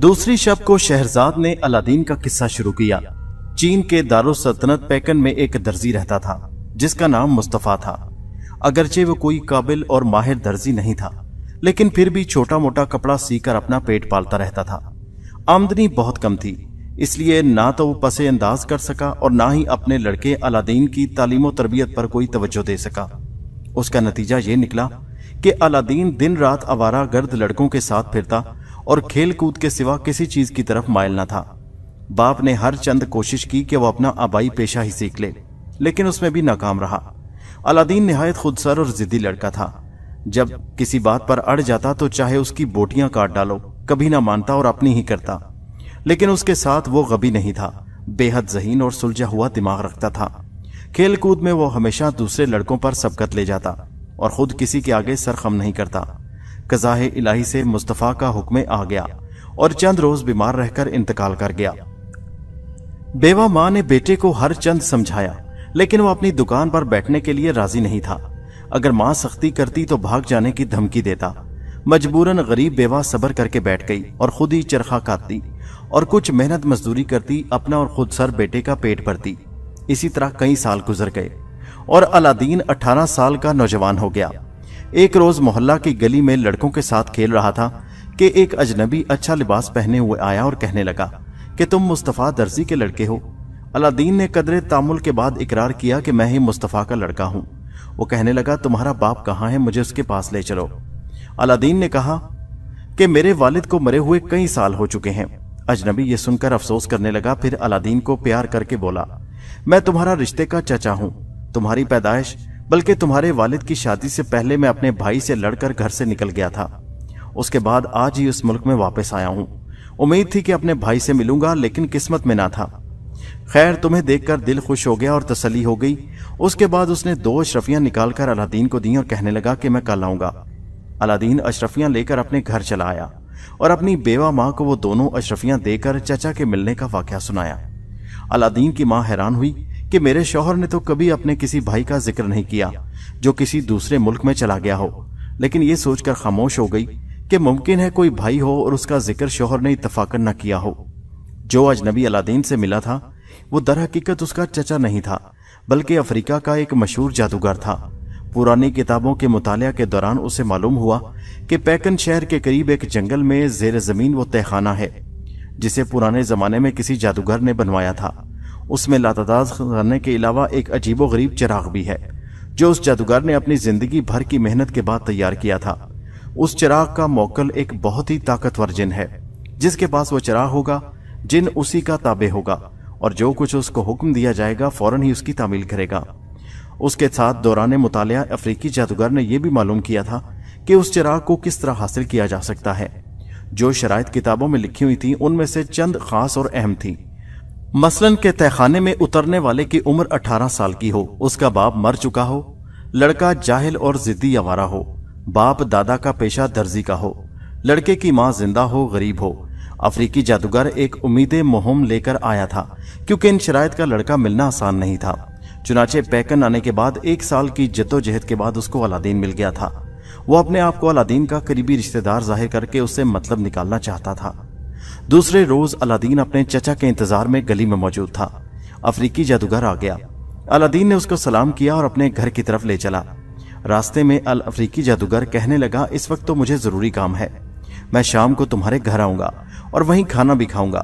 दूसरी शब को शहरजाद ने अलादीन का किस्सा शुरू किया। चीन के दारुस्सल्तनत पेकन में एक दर्जी रहता था जिसका नाम मुस्तफा था। अगरचे वो कोई काबिल और माहिर दर्जी नहीं था, लेकिन फिर भी छोटा मोटा कपड़ा सीकर अपना पेट पालता रहता था। आमदनी बहुत कम थी, इसलिए ना तो वो पसे अंदाज कर सका और ना ही अपने लड़के अलादीन की तालीम तरबियत पर कोई तवज्जो दे सका। उसका नतीजा ये निकला कि अलादीन दिन रात आवारा गर्द लड़कों के साथ फिरता और खेल कूद के सिवा किसी चीज की तरफ मायल न था। बाप ने हर चंद कोशिश की कि वो अपना आबाई पेशा ही सीख ले, लेकिन उसमें भी नाकाम रहा। अलादीन निहायत खुदसर और जिद्दी लड़का था। जब किसी बात पर अड़ जाता तो चाहे उसकी बोटियां काट डालो, कभी ना मानता और अपनी ही करता। लेकिन उसके साथ वो गबी नहीं था, बेहद ज़हीन और सुलझा हुआ दिमाग रखता था। खेल कूद में वो हमेशा दूसरे लड़कों पर सबकत ले जाता और खुद किसी के आगे सर खम नहीं करता। कज़ाए इलाही से मुस्तफ़ा का हुक्म आ गया और चंद रोज बीमार रहकर इंतकाल कर गया। बेवा माँ ने बेटे को हर चंद समझाया, लेकिन वो अपनी दुकान पर बैठने के लिए राजी नहीं था। अगर माँ सख्ती करती तो भाग जाने की धमकी देता। मजबूरन गरीब बेवा सब्र करके बैठ गई और खुद ही चरखा काटती और कुछ मेहनत मजदूरी करती, अपना और खुद सर बेटे का पेट भरती। इसी तरह कई साल गुजर गए और अलादीन 18 साल का नौजवान हो गया। एक रोज मोहल्ला की गली में लड़कों के साथ खेल रहा था कि एक अजनबी अच्छा लिबास पहने हुए आया और कहने लगा कि तुम मुस्तफ़ा दर्जी के लड़के हो। अलादीन ने कदरे तामुल के बाद इकरार किया कि मैं ही मुस्तफ़ा का लड़का हूं। वो कहने लगा, तुम्हारा बाप कहाँ है, मुझे उसके पास ले चलो। अलादीन ने कहा कि मेरे वालिद को मरे हुए कई साल हो चुके हैं। अजनबी ये सुनकर अफसोस करने लगा। फिर अलादीन को प्यार करके बोला, मैं तुम्हारा रिश्ते का चचा हूं। तुम्हारी पैदाइश बल्कि तुम्हारे वालिद की शादी से पहले मैं अपने भाई से लड़कर घर से निकल गया था। उसके बाद आज ही उस मुल्क में वापस आया हूं। उम्मीद थी कि अपने भाई से मिलूंगा, लेकिन किस्मत में ना था। खैर, तुम्हें देखकर दिल खुश हो गया और तसल्ली हो गई। उसके बाद उसने 2 अशरफियां निकालकर अलादीन को दी और कहने लगा कि मैं कल आऊंगा। अलादीन अशरफियां लेकर अपने घर चला आया और अपनी बेवा माँ को वो दोनों अशरफियां देकर चचा के मिलने का वाकया सुनाया। अलादीन की माँ हैरान हुई कि मेरे शौहर ने तो कभी अपने किसी भाई का जिक्र नहीं किया जो किसी दूसरे मुल्क में चला गया हो, लेकिन ये सोचकर खामोश हो गई कि मुमकिन है कोई भाई हो और उसका जिक्र शौहर ने इत्तफाकन न किया हो। जो अजनबी अलादीन से मिला था वो दर हकीकत उसका चचा नहीं था, बल्कि अफ्रीका का एक मशहूर जादूगर था। पुरानी किताबों के मुतालिया के दौरान उसे मालूम हुआ कि पैकन शहर के करीब एक जंगल में ज़ेर ज़मीन वो तहखाना है जिसे पुराने ज़माने में किसी जादूगर ने बनवाया था। उसमें लातादाद खजाने के अलावा एक अजीबो गरीब चिराग भी है जो उस जादूगर ने अपनी जिंदगी भर की मेहनत के बाद तैयार किया था। उस चिराग का मौक्कल एक बहुत ही ताकतवर जिन है। जिसके पास वो चिराग होगा, जिन उसी का ताबे होगा और जो कुछ उसको हुक्म दिया जाएगा फौरन ही उसकी तामील करेगा। उसके साथ दौरान मुतालिया अफ्रीकी जादूगर ने यह भी मालूम किया था कि उस चिराग को किस तरह हासिल किया जा सकता है। जो शराइत किताबों में लिखी हुई थी उनमें से चंद खास और अहम थी। मसलन के तहखाने में उतरने वाले की उम्र 18 साल की हो, उसका बाप मर चुका हो, लड़का जाहिल और जिद्दी आवारा हो, बाप दादा का पेशा दर्जी का हो, लड़के की माँ जिंदा हो, गरीब हो। अफ्रीकी जादूगर एक उम्मीद मुहिम लेकर आया था क्योंकि इन शराइत का लड़का मिलना आसान नहीं था। चुनाचे पैकन आने के बाद 1 साल की जद्दोजहद के बाद उसको अलादीन मिल गया था। वो अपने आप को अलादीन का करीबी रिश्तेदार जाहिर करके उससे मतलब निकालना चाहता था। दूसरे रोज अलादीन अपने चचा के इंतजार में गली में मौजूद था। अफ्रीकी जादूगर आ गया। अलादीन ने उसको सलाम किया और अपने घर की तरफ ले चला। रास्ते में अल अफ्रीकी जादूगर कहने लगा, इस वक्त तो मुझे जरूरी काम है, मैं शाम को तुम्हारे घर आऊंगा और वहीं खाना भी खाऊंगा,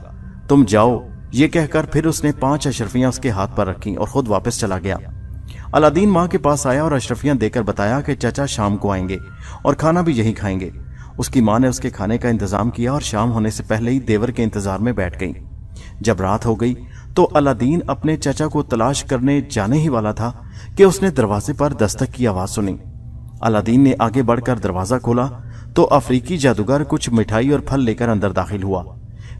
तुम जाओ। ये कहकर फिर उसने 5 अशरफियां उसके हाथ पर रखी और खुद वापस चला गया। अलादीन माँ के पास आया और अशरफियां देकर बताया कि चचा शाम को आएंगे और खाना भी यहीं खाएंगे। उसकी माँ ने उसके खाने का इंतजाम किया और शाम होने से पहले ही देवर के इंतजार में बैठ गई। जब रात हो गई तो अलादीन अपने चचा को तलाश करने जाने ही वाला था कि उसने दरवाजे पर दस्तक की आवाज सुनी। अलादीन ने आगे बढ़कर दरवाजा खोला तो अफ्रीकी जादूगर कुछ मिठाई और फल लेकर अंदर दाखिल हुआ।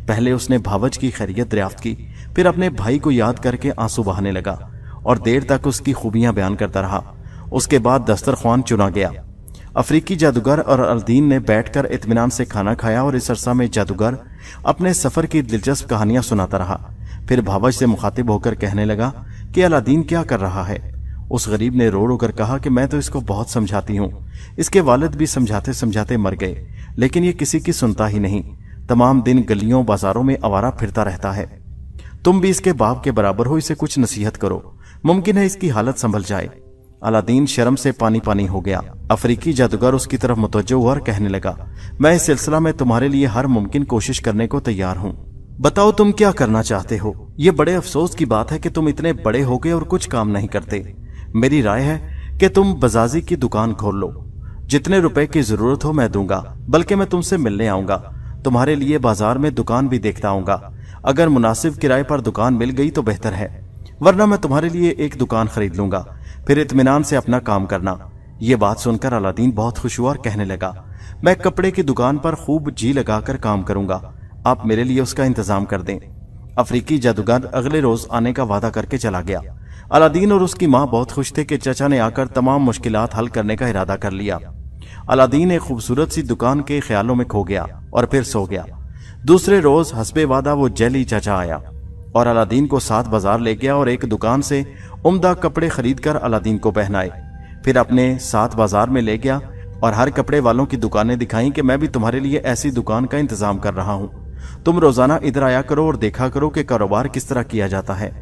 पहले उसने भावज की खैरियत दरियाफ्त की, फिर अपने भाई को याद करके आंसू बहाने लगा और देर तक उसकी खूबियां बयान करता रहा। उसके बाद दस्तरख्वान चुना गया। अफ्रीकी जादूगर और अलादीन ने बैठकर इत्मीनान से खाना खाया और इस अरसा में जादूगर अपने सफर की दिलचस्प कहानियां सुनाता रहा। फिर भावज से मुखातिब होकर कहने लगा कि अलादीन क्या कर रहा है। उस गरीब ने रो रो कर कहा कि मैं तो इसको बहुत समझाती हूँ, इसके वालिद भी समझाते समझाते मर गए, लेकिन ये किसी की सुनता ही नहीं। तमाम दिन गलियों बाजारों में आवारा फिरता रहता है। तुम भी इसके बाप के बराबर हो, इसे कुछ नसीहत करो, मुमकिन है इसकी हालत संभल जाए। अलादीन शर्म से पानी पानी हो गया। अफ्रीकी जादूगर उसकी तरफ मुतवज्जो हुआ और कहने लगा, मैं इस सिलसिला में तुम्हारे लिए हर मुमकिन कोशिश करने को तैयार हूँ। बताओ तुम क्या करना चाहते हो। ये बड़े अफसोस की बात है कि तुम इतने बड़े हो गए और कुछ काम नहीं करते। मेरी राय है कि तुम बजाजी की दुकान खोल लो। जितने रुपए की जरूरत हो मैं दूंगा, बल्कि मैं तुमसे मिलने आऊंगा। तुम्हारे लिए बाजार में दुकान भी देखता आऊंगा। अगर मुनासिब किराए पर दुकान मिल गई तो बेहतर है, वरना मैं तुम्हारे लिए एक दुकान खरीद लूंगा, फिर इत्मीनान से अपना काम करना। ये बात सुनकर अलादीन बहुत खुश हुआ और कहने लगा, मैं कपड़े की दुकान पर खूब जी लगाकर काम करूंगा, आप मेरे लिए उसका इंतजाम कर दें। अफ्रीकी जादूगर अगले रोज आने का वादा करके चला गया। अलादीन और उसकी माँ बहुत खुश थे कि चचा ने आकर तमाम मुश्किलात हल करने का इरादा कर लिया। अलादीन एक खूबसूरत सी दुकान के ख्यालों में खो गया और फिर सो गया। दूसरे रोज हस्बे वादा वो जेली चाचा आया और अलादीन को साथ बाजार ले गया और एक दुकान से उम्दा कपड़े खरीद कर अलादीन को पहनाए। फिर अपने साथ बाजार में ले गया और हर कपड़े वालों की दुकानें दिखाई कि मैं भी तुम्हारे लिए ऐसी दुकान का इंतजाम कर रहा हूं, तुम रोजाना इधर आया करो और देखा करो कि कारोबार किस तरह किया जाता है।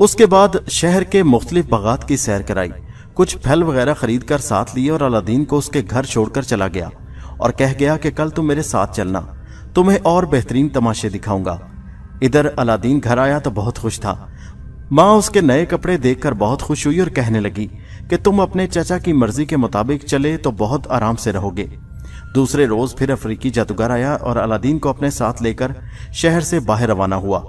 उसके बाद शहर के मुख्तलिफ बागात की सैर कराई, कुछ फल वगैरह खरीद कर साथ लिए और अलादीन को उसके घर छोड़कर चला गया और कह गया कि कल तुम मेरे साथ चलना, तुम्हें और बेहतरीन तमाशे दिखाऊंगा। इधर अलादीन घर आया तो बहुत खुश था। माँ उसके नए कपड़े देखकर बहुत खुश हुई और कहने लगी कि तुम अपने चाचा की मर्जी के मुताबिक चले तो बहुत आराम से रहोगे। दूसरे रोज फिर अफ्रीकी जादूगर आया और अलादीन को अपने साथ लेकर शहर से बाहर रवाना हुआ।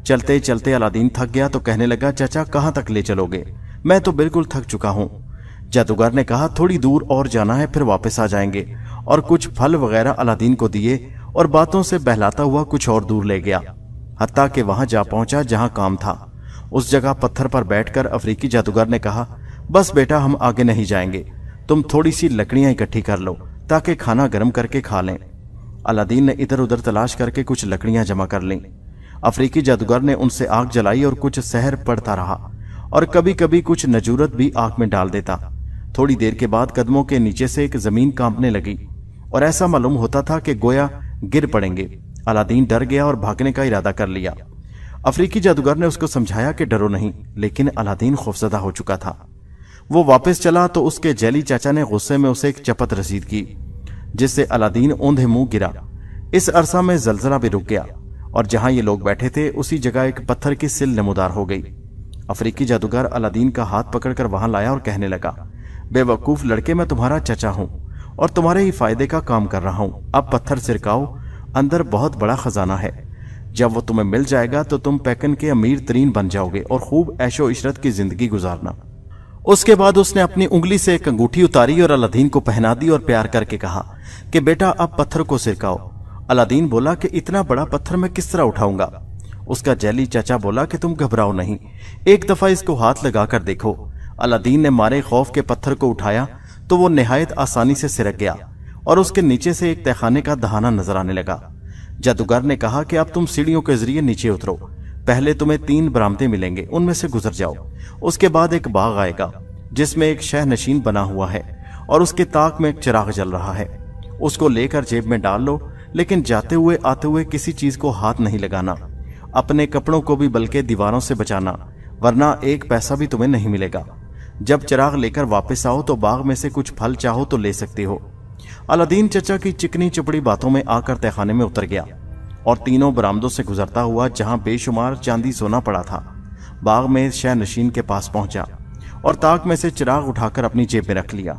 चलते चलते अलादीन थक गया तो कहने लगा, चाचा कहाँ तक ले चलोगे, मैं तो बिल्कुल थक चुका हूँ। जादूगर ने कहा, थोड़ी दूर और जाना है, फिर वापस आ जाएंगे। और कुछ फल वगैरह अलादीन को दिए और बातों से बहलाता हुआ कुछ और दूर ले गया, हत्ता कि वहां जा पहुंचा जहां काम था। उस जगह पत्थर पर बैठकर अफ्रीकी जादूगर ने कहा, बस बेटा हम आगे नहीं जाएंगे, तुम थोड़ी सी लकड़ियां इकट्ठी कर लो ताकि खाना गर्म करके खा लें। अलादीन ने इधर उधर तलाश करके कुछ लकड़ियां जमा कर लीं। अफ्रीकी जादूगर ने उनसे आग जलाई और कुछ सहर पड़ता रहा और कभी कभी कुछ नजूरत भी आग में डाल देता। थोड़ी देर के बाद कदमों के नीचे से एक जमीन कांपने लगी और ऐसा मालूम होता था कि गोया गिर पड़ेंगे। अलादीन डर गया और भागने का इरादा कर लिया। अफ्रीकी जादूगर ने उसको समझाया कि डरो नहीं, लेकिन अलादीन खौफजदा हो चुका था। वो वापस चला तो उसके जेली चाचा ने गुस्से में उसे एक चपत रसीद की, जिससे अलादीन औंधे मुंह गिरा। इस अरसा में जलजला भी रुक गया और जहां ये लोग बैठे थे उसी जगह एक पत्थर की सिल नमूदार हो गई। अफ्रीकी जादूगर अलादीन का हाथ पकड़कर वहां लाया और कहने लगा, बेवकूफ लड़के, मैं तुम्हारा चचा हूं और तुम्हारे ही फायदे का काम कर रहा हूं। अब पत्थर सिरकाओ, अंदर बहुत बड़ा खजाना है। जब वो तुम्हें मिल जाएगा तो तुम पैकन के अमीर तरीन बन जाओगे और खूब ऐशो इशरत की जिंदगी गुजारना। उसके बाद उसने अपनी उंगली से एक अंगूठी उतारी और अलादीन को पहना दी और प्यार करके कहा कि बेटा अब पत्थर को सिरकाओ। अलादीन बोला कि इतना बड़ा पत्थर मैं किस तरह उठाऊंगा। उसका जेली चाचा बोला कि तुम घबराओ नहीं, एक दफा इसको हाथ लगाकर देखो। अलादीन ने मारे खौफ के पत्थर को उठाया तो वो निहायत आसानी से सिरक गया और उसके नीचे से एक तहखाने का दहाना नजर आने लगा। जादूगर ने कहा कि अब तुम सीढ़ियों के जरिए नीचे उतरो, पहले तुम्हें 3 बरामदे मिलेंगे, उनमें से गुजर जाओ। उसके बाद एक बाग आएगा जिसमें एक शह नशीन बना हुआ है और उसके ताक में एक चिराग जल रहा है। उसको लेकर जेब में डाल लो, लेकिन जाते हुए आते हुए किसी चीज को हाथ नहीं लगाना। अपने कपड़ों को भी बल्कि दीवारों से बचाना, वरना 1 पैसा भी तुम्हें नहीं मिलेगा। जब चिराग लेकर वापस आओ तो बाग में से कुछ फल चाहो तो ले सकते हो। अलादीन चचा की चिकनी चुपड़ी बातों में आकर तहखाने में उतर गया और तीनों बरामदों से गुजरता हुआ जहां बेशुमार चांदी सोना पड़ा था, बाग में शह नशीन के पास पहुंचा और ताक में से चिराग उठाकर अपनी जेब में रख लिया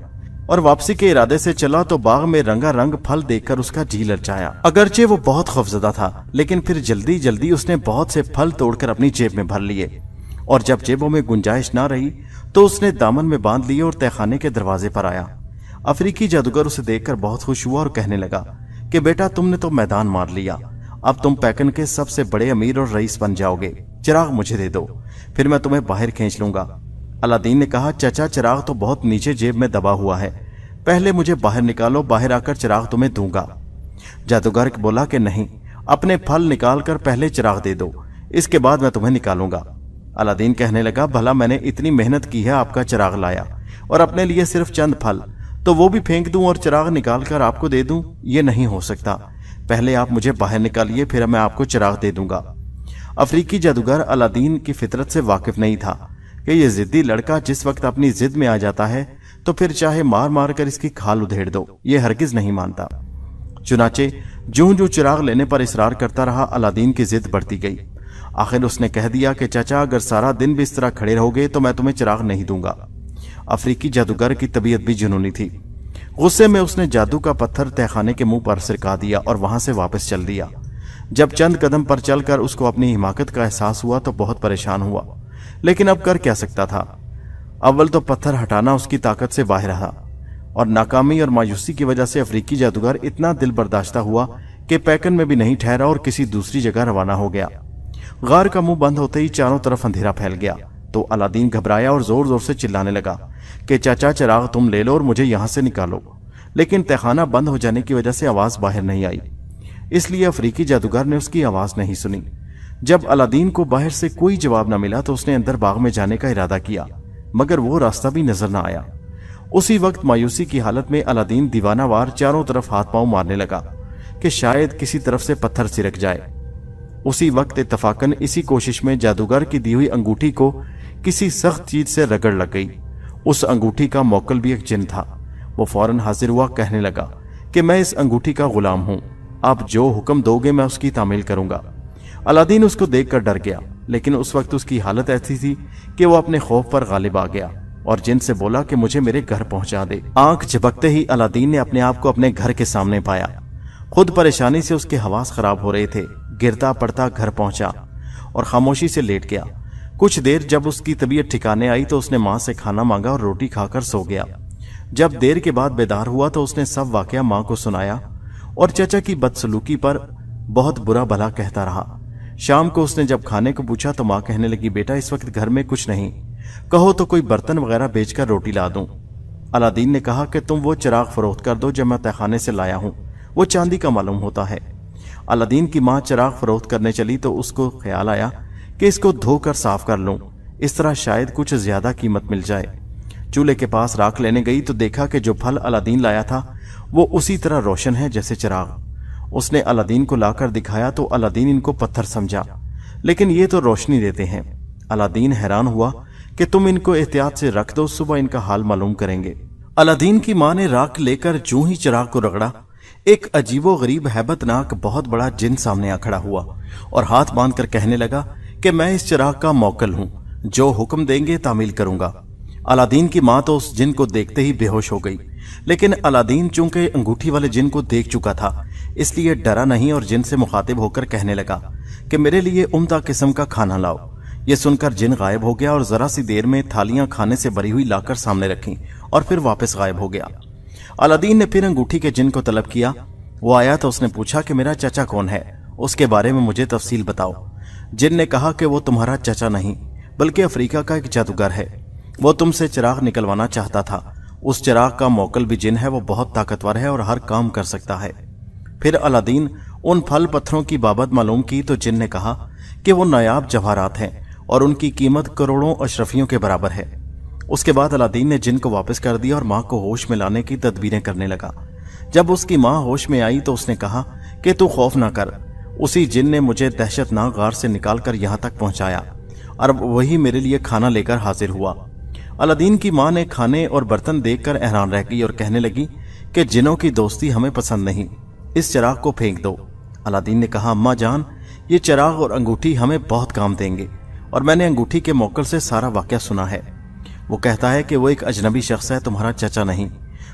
और वापसी के इरादे से चला तो बाग में रंगा रंग फल देखकर उसका जी ललचाया। अगरचे वो बहुत खौफजदा था, लेकिन फिर जल्दी जल्दी उसने बहुत से फल तोड़कर अपनी जेब में भर लिए और जब जेबों में गुंजाइश ना रही तो उसने दामन में बांध लिए और तहखाने के दरवाजे पर आया। अफ्रीकी जादूगर उसे देखकर बहुत खुश हुआ और कहने लगा कि बेटा तुमने तो मैदान मार लिया, अब तुम पैकन के सबसे बड़े अमीर और रईस बन जाओगे। चिराग मुझे दे दो, फिर मैं तुम्हें बाहर खींच लूंगा। अलादीन ने कहा, चचा चिराग तो बहुत नीचे जेब में दबा हुआ है, पहले मुझे बाहर निकालो, बाहर आकर चिराग तुम्हें दूंगा। जादूगर बोला कि नहीं, अपने फल निकाल कर पहले चिराग दे दो, इसके बाद मैं तुम्हें निकालूंगा। अलादीन कहने लगा, भला मैंने इतनी मेहनत की है, आपका चिराग लाया और अपने लिए सिर्फ चंद फल, तो वो भी फेंक दूं और चिराग निकाल कर आपको दे दूं? ये नहीं हो सकता। पहले आप मुझे बाहर निकालिए, फिर मैं आपको चिराग दे दूंगा। अफ्रीकी जादूगर अलादीन की फितरत से वाकिफ नहीं था कि ये जिद्दी लड़का जिस वक्त अपनी जिद में आ जाता है तो फिर चाहे मार मार कर इसकी खाल उधेड़ दो, ये हरगिज नहीं मानता। चुनाचे जूं जूं चिराग लेने पर इसरार करता रहा, अलादीन की जिद बढ़ती गई। आखिर उसने कह दिया कि चाचा, अगर सारा दिन भी इस तरह खड़े रहोगे तो मैं तुम्हें चिराग नहीं दूंगा। अफ्रीकी जादूगर की तबीयत भी जुनूनी थी। गुस्से में उसने जादू का पत्थर तहखाने के मुंह पर सिरका दिया और वहां से वापस चल दिया। जब चंद कदम पर चलकर उसको अपनी हिमाकत का एहसास हुआ तो बहुत परेशान हुआ, लेकिन अब कर क्या सकता था। अव्वल तो पत्थर हटाना उसकी ताकत से बाहर रहा और नाकामी और मायूसी की वजह से अफ्रीकी जादूगर इतना दिल बर्दाश्ता हुआ कि पैकन में भी नहीं ठहरा और किसी दूसरी जगह रवाना हो गया। गार का मुंह बंद होते ही चारों तरफ अंधेरा फैल गया तो अलादीन घबराया और जोर जोर से चिल्लाने लगा कि चाचा, चिराग तुम ले लो और मुझे यहां से निकालो। लेकिन तहखाना बंद हो जाने की वजह से आवाज बाहर नहीं आई, इसलिए अफ्रीकी जादूगर ने उसकी आवाज नहीं सुनी। जब अलादीन को बाहर से कोई जवाब न मिला तो उसने अंदर बाग में जाने का इरादा किया, मगर वो रास्ता भी नजर न आया। उसी वक्त मायूसी की हालत में अलादीन दीवानावार चारों तरफ हाथ पांव मारने लगा कि शायद किसी तरफ से पत्थर सिरक जाए। उसी वक्त इत्तफाकन इसी कोशिश में जादूगर की दी हुई अंगूठी को किसी सख्त चीज से रगड़ लग गई। उस अंगूठी का मौकल भी एक जिन था। वो फौरन हाजिर हुआ, कहने लगा कि मैं इस अंगूठी का गुलाम हूं, आप जो हुक्म दोगे मैं उसकी तामील करूंगा। अलादीन उसको देखकर डर गया, लेकिन उस वक्त उसकी हालत ऐसी थी कि वो अपने खौफ पर गालिब आ गया और जिन से बोला कि मुझे मेरे घर पहुंचा दे। आंख झपकते ही अलादीन ने अपने आप को अपने घर के सामने पाया। खुद परेशानी से उसके हवास खराब हो रहे थे। गिरता पड़ता घर पहुंचा और खामोशी से लेट गया। कुछ देर जब उसकी तबीयत ठिकाने आई तो उसने मां से खाना मांगा और रोटी खाकर सो गया। जब देर के बाद बेदार हुआ तो उसने सब वाकया मां को सुनाया और चाचा की बदसलूकी पर बहुत बुरा भला कहता रहा। शाम को उसने जब खाने को पूछा तो मां कहने लगी, बेटा इस वक्त घर में कुछ नहीं, कहो तो कोई बर्तन वगैरह बेचकर रोटी ला दूं। अलादीन ने कहा कि तुम वो चिराग फरोख्त कर दो जो मैं तहखाने से लाया हूं, वो चांदी का मालूम होता है। अलादीन की मां चिराग फरोख्त करने चली तो उसको ख्याल आया कि इसको धोकर साफ कर लूं, इस तरह शायद कुछ ज्यादा कीमत मिल जाए। चूल्हे के पास राख लेने गई तो देखा कि जो फल अलादीन लाया था वो उसी तरह रोशन है जैसे चिराग। उसने अलादीन को लाकर दिखाया तो अलादीन इनको पत्थर समझा, लेकिन ये तो रोशनी देते हैं। अलादीन हैरान हुआ कि तुम इनको एहतियात से रख दो, सुबह इनका हाल मालूम करेंगे। अलादीन की मां ने राख लेकर जूं ही चिराग को रगड़ा, एक अजीबो गरीब हैबतनाक बहुत बड़ा जिन सामने आ खड़ा हुआ और हाथ बांधकर कहने लगा कि मैं इस चिराग का मौकल हूं, जो हुक्म देंगे तामील करूंगा। अलादीन की मां तो उस जिन को देखते ही बेहोश हो गई, लेकिन अलादीन चूंकि अंगूठी वाले जिन को देख चुका था इसलिए डरा नहीं और जिन से मुखातिब होकर कहने लगा कि मेरे लिए उम्दा किस्म का खाना लाओ। यह सुनकर जिन गायब हो गया और जरा सी देर में थालियां खाने से भरी हुई लाकर सामने रखी और फिर वापस गायब हो गया। अलादीन ने फिर अंगूठी के जिन को तलब किया। वो आया तो उसने पूछा कि मेरा चाचा कौन है, उसके बारे में मुझे तफसील बताओ। जिन ने कहा कि वो तुम्हारा चाचा नहीं बल्कि अफ्रीका का एक जादूगर है, वो तुमसे चिराग निकलवाना चाहता था। उस चिराग का मौकल भी जिन है, वो बहुत ताकतवर है और हर काम कर सकता है। फिर अलादीन उन फल पत्थरों की बाबत मालूम की तो जिन ने कहा कि वो नायाब जवाहरात हैं और उनकी कीमत करोड़ों अशरफियों के बराबर है। उसके बाद अलादीन ने जिन को वापस कर दिया और मां को होश में लाने की तदबीरें करने लगा। जब उसकी मां होश में आई तो उसने कहा कि तू खौफ ना कर, उसी जिन ने मुझे दहशतनाक गार से निकालकर यहां तक पहुंचाया और वही मेरे लिए खाना लेकर हाजिर हुआ। अलादीन की मां ने खाने और बर्तन देखकर हैरान रह गई और कहने लगी कि जिनों की दोस्ती हमें पसंद नहीं, इस चिराग को फेंक दो। अलादीन ने कहा, अम्मा जान, ये चिराग और अंगूठी हमें बहुत काम देंगे और मैंने अंगूठी के मौकल से सारा वाकया सुना है। वो कहता है कि वो एक अजनबी शख्स है, तुम्हारा चाचा नहीं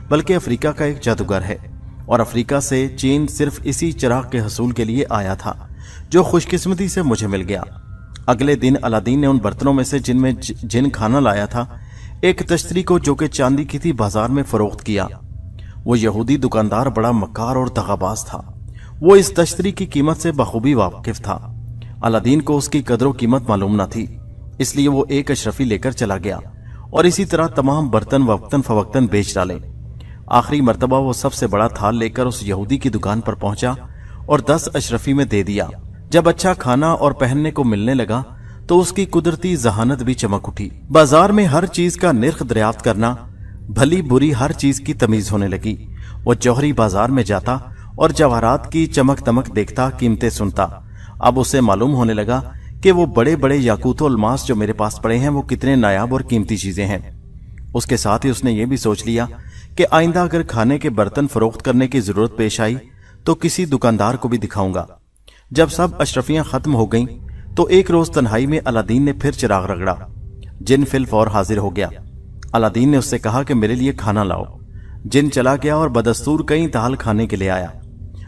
बल्कि अफ्रीका का एक जादूगर है और अफ्रीका से चीन सिर्फ इसी चिराग के हसूल के लिए आया था, जो खुशकिस्मती से मुझे मिल गया। अगले दिन अलादीन ने उन बर्तनों में से जिनमें जिन खाना लाया था एक तश्तरी को, जो कि चांदी की थी, बाजार में फरोख्त किया। वो यहूदी दुकानदार बड़ा मक्कार और दगाबाज था। वो इस तश्तरी की कीमत से बखूबी वाकिफ था। अलादीन को उसकी कदर कीमत मालूम न थी, इसलिए वो एक अशरफी लेकर चला गया और इसी तरह तमाम बर्तन वक्तन फवक्तन बेच डाले। आखिरी मर्तबा वो सबसे बड़ा थाल लेकर उस यहूदी की दुकान पर पहुंचा और 10 अशरफी में दे दिया। जब अच्छा खाना और पहनने को मिलने लगा तो उसकी कुदरती जहानत भी चमक उठी। बाजार में हर चीज का निर्ख दरियाफ्त करना, भली बुरी हर चीज की तमीज होने लगी। वो जौहरी बाजार में जाता और जवाहरात की चमक दमक देखता, कीमतें सुनता। अब उसे मालूम होने लगा कि वो बड़े बड़े याकूत और अलमास जो मेरे पास पड़े हैं वो कितने नायाब और कीमती चीजें हैं। उसके साथ ही उसने ये भी सोच लिया कि आइंदा अगर खाने के बर्तन फरोख्त करने की जरूरत पेश आई तो किसी दुकानदार को भी दिखाऊंगा। जब सब अशरफियां खत्म हो गईं तो एक रोज तन्हाई में अलादीन ने फिर चिराग रगड़ा। जिन फिल फौर हाजिर हो गया। अलादीन ने उससे कहा कि मेरे लिए खाना लाओ। जिन चला गया और बदस्तूर कई दाल खाने के लिए आया।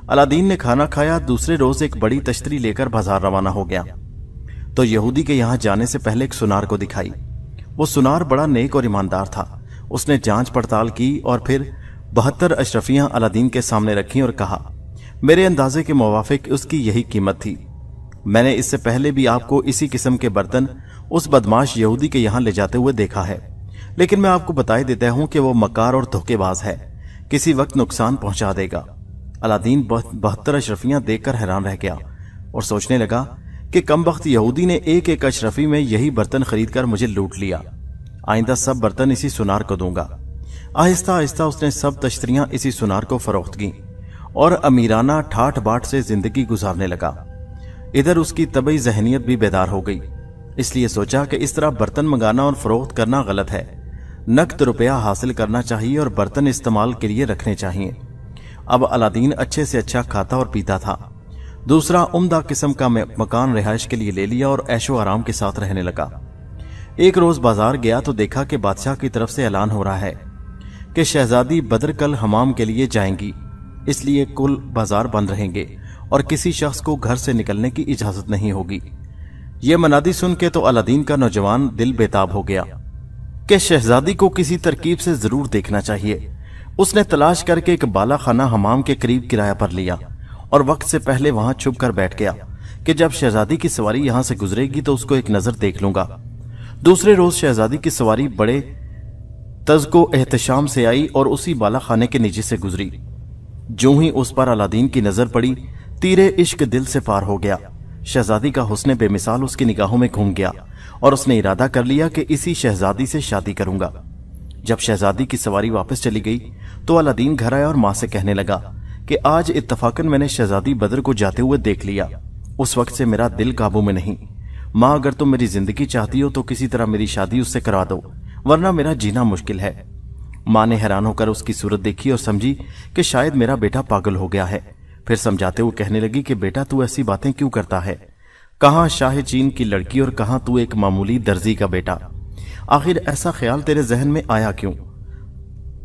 अलादीन ने खाना खाया। दूसरे रोज एक बड़ी तश्तरी लेकर बाजार रवाना हो गया तो यहूदी के यहां जाने से पहले एक सुनार को दिखाई। वो सुनार बड़ा नेक और ईमानदार था। उसने जांच पड़ताल की और फिर 72 अशरफियां अलादीन के सामने रखी और कहा, मेरे अंदाजे के मुवाफिक उसकी यही कीमत थी। मैंने इससे पहले भी आपको इसी किस्म के बर्तन उस बदमाश यहूदी के यहां ले जाते हुए देखा है, लेकिन मैं आपको बताए देता हूं कि वो मकार और धोखेबाज है, किसी वक्त नुकसान पहुंचा देगा। अलादीन 72 अशरफियां देखकर हैरान रह गया और सोचने लगा कि कमबख्त यहूदी ने एक एक अशरफी में यही बर्तन खरीदकर मुझे लूट लिया। आइंदा सब बर्तन इसी सुनार को दूंगा। आहिस्ता आहिस्ता उसने सब तश्तरियां इसी सुनार को फरोख्त की और अमीराना ठाठ बाट से जिंदगी गुजारने लगा। इधर उसकी तबई जहनियत भी बेदार हो गई, इसलिए सोचा कि इस तरह बर्तन मंगाना और फरोख्त करना गलत है। नकद रुपया हासिल करना चाहिए और बर्तन इस्तेमाल के लिए रखने चाहिए। अब अलादीन अच्छे से अच्छा खाता और पीता था। दूसरा उम्दा किस्म का मकान रिहाइश के लिए ले लिया और ऐशो आराम के साथ रहने लगा। एक रोज बाजार गया तो देखा कि बादशाह की तरफ से ऐलान हो रहा है कि शहजादी बद्र कल हमाम के लिए जाएंगी, इसलिए कुल बाजार बंद रहेंगे और किसी शख्स को घर से निकलने की इजाजत नहीं होगी। यह मनादी सुन के तो अलादीन का नौजवान दिल बेताब हो गया कि शहजादी को किसी तरकीब से जरूर देखना चाहिए। उसने तलाश करके एक बाला खाना हमाम के करीब किराया पर लिया और वक्त से पहले वहां छुप कर बैठ गया कि जब शहजादी की सवारी यहां से गुजरेगी तो उसको एक नजर देख लूंगा। दूसरे रोज शहजादी की सवारी बड़े तज़्को एहतशाम से आई और उसी बाला खाने के नीचे से गुजरी। जो ही उस पर अलादीन की नजर पड़ी, तीरे इश्क दिल से पार हो गया। शहजादी का हुस्न बेमिसाल उसकी निगाहों में घूम गया और उसने इरादा कर लिया कि इसी शहजादी से शादी करूंगा। जब शहजादी की सवारी वापस चली गई तो अलादीन घर आया और मां से कहने लगा कि आज इत्तफाकन मैंने शहजादी बद्र को जाते हुए देख लिया। उस वक्त से मेरा दिल काबू में नहीं। मां, अगर तुम मेरी जिंदगी चाहती हो तो किसी तरह मेरी शादी उससे करा दो, वरना मेरा जीना मुश्किल है। मां ने हैरान होकर उसकी सूरत देखी और समझी कि शायद मेरा बेटा पागल हो गया है। फिर समझाते हुए कहने लगी कि बेटा तू ऐसी बातें क्यों करता है? कहां शाह चीन की लड़की और कहां तू एक मामूली दर्जी का बेटा? आखिर ऐसा ख्याल तेरे जहन में आया क्यों?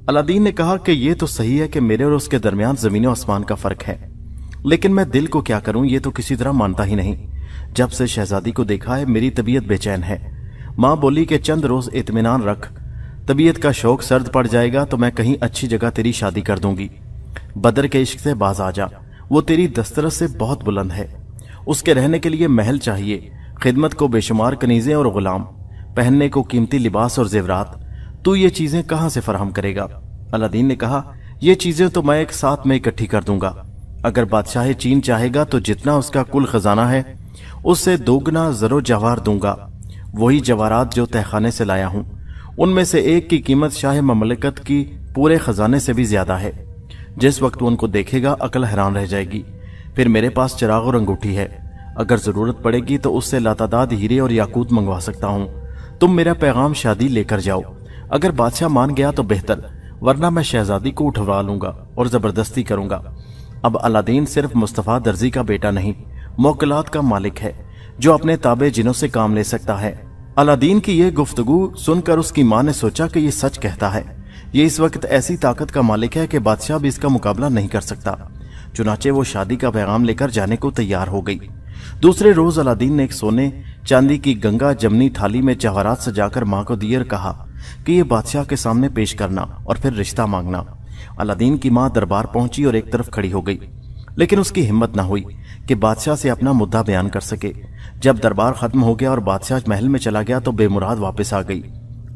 अलादीन ने कहा कि यह तो सही है कि मेरे और उसके दरमियान जमीन और आसमान का फर्क है, लेकिन मैं दिल को क्या करूं, ये तो किसी तरह मानता ही नहीं। जब से शहजादी को देखा है मेरी तबीयत बेचैन है। मां बोली कि चंद रोज इत्मीनान रख, तबीयत का शौक सर्द पड़ जाएगा तो मैं कहीं अच्छी जगह तेरी शादी कर दूंगी। बदर के इश्क से बाज आ जा, वो तेरी दस्तरस से बहुत बुलंद है। उसके रहने के लिए महल चाहिए, खिदमत को बेशुमार कनीजे और गुलाम, पहनने को कीमती लिबास और जेवरात। तू ये चीजें कहां से फराहम करेगा? अलादीन ने कहा, ये चीजें तो मैं एक साथ में इकट्ठी कर दूंगा। अगर बादशाह चीन चाहेगा तो जितना उसका कुल खजाना है उससे दोगुना जरो जवाहर दूंगा। वही जवाहरात जो तहखाने से लाया हूं, उनमें से एक की कीमत शाह ममलकत की पूरे खजाने से भी ज्यादा है। जिस वक्त वो उनको देखेगा अकल हैरान रह जाएगी। फिर मेरे पास चिराग और अंगूठी है, अगर जरूरत पड़ेगी तो उससे लातादाद हीरे और याकूत मंगवा सकता हूं। तुम मेरा पैगाम शादी लेकर जाओ। अगर बादशाह मान गया तो बेहतर, वरना मैं शहजादी को उठवा लूंगा और जबरदस्ती करूंगा। अब अलादीन सिर्फ मुस्तफा दर्जी का बेटा नहीं, मौकलात का मालिक है जो अपने ताबे जिनों से काम ले सकता है। अलादीन की यह गुफ्तगू सुनकर उसकी मां ने सोचा कि यह सच कहता है। ये इस वक्त ऐसी ताकत का मालिक है कि बादशाह भी इसका मुकाबला नहीं कर सकता। चुनाचे वो शादी का पैगाम लेकर जाने को तैयार हो गई। दूसरे रोज अलादीन ने एक सोने चांदी की गंगा जमनी थाली में जवाहरात सजाकर मां को दिए और कहा कि ये बादशाह के सामने पेश करना और फिर रिश्ता मांगना। अलादीन की मां दरबार पहुंची और एक तरफ खड़ी हो गई, लेकिन उसकी हिम्मत न हुई कि बादशाह से अपना मुद्दा बयान कर सके। जब दरबार खत्म हो गया और बादशाह महल में चला गया तो बेमुराद वापस आ गई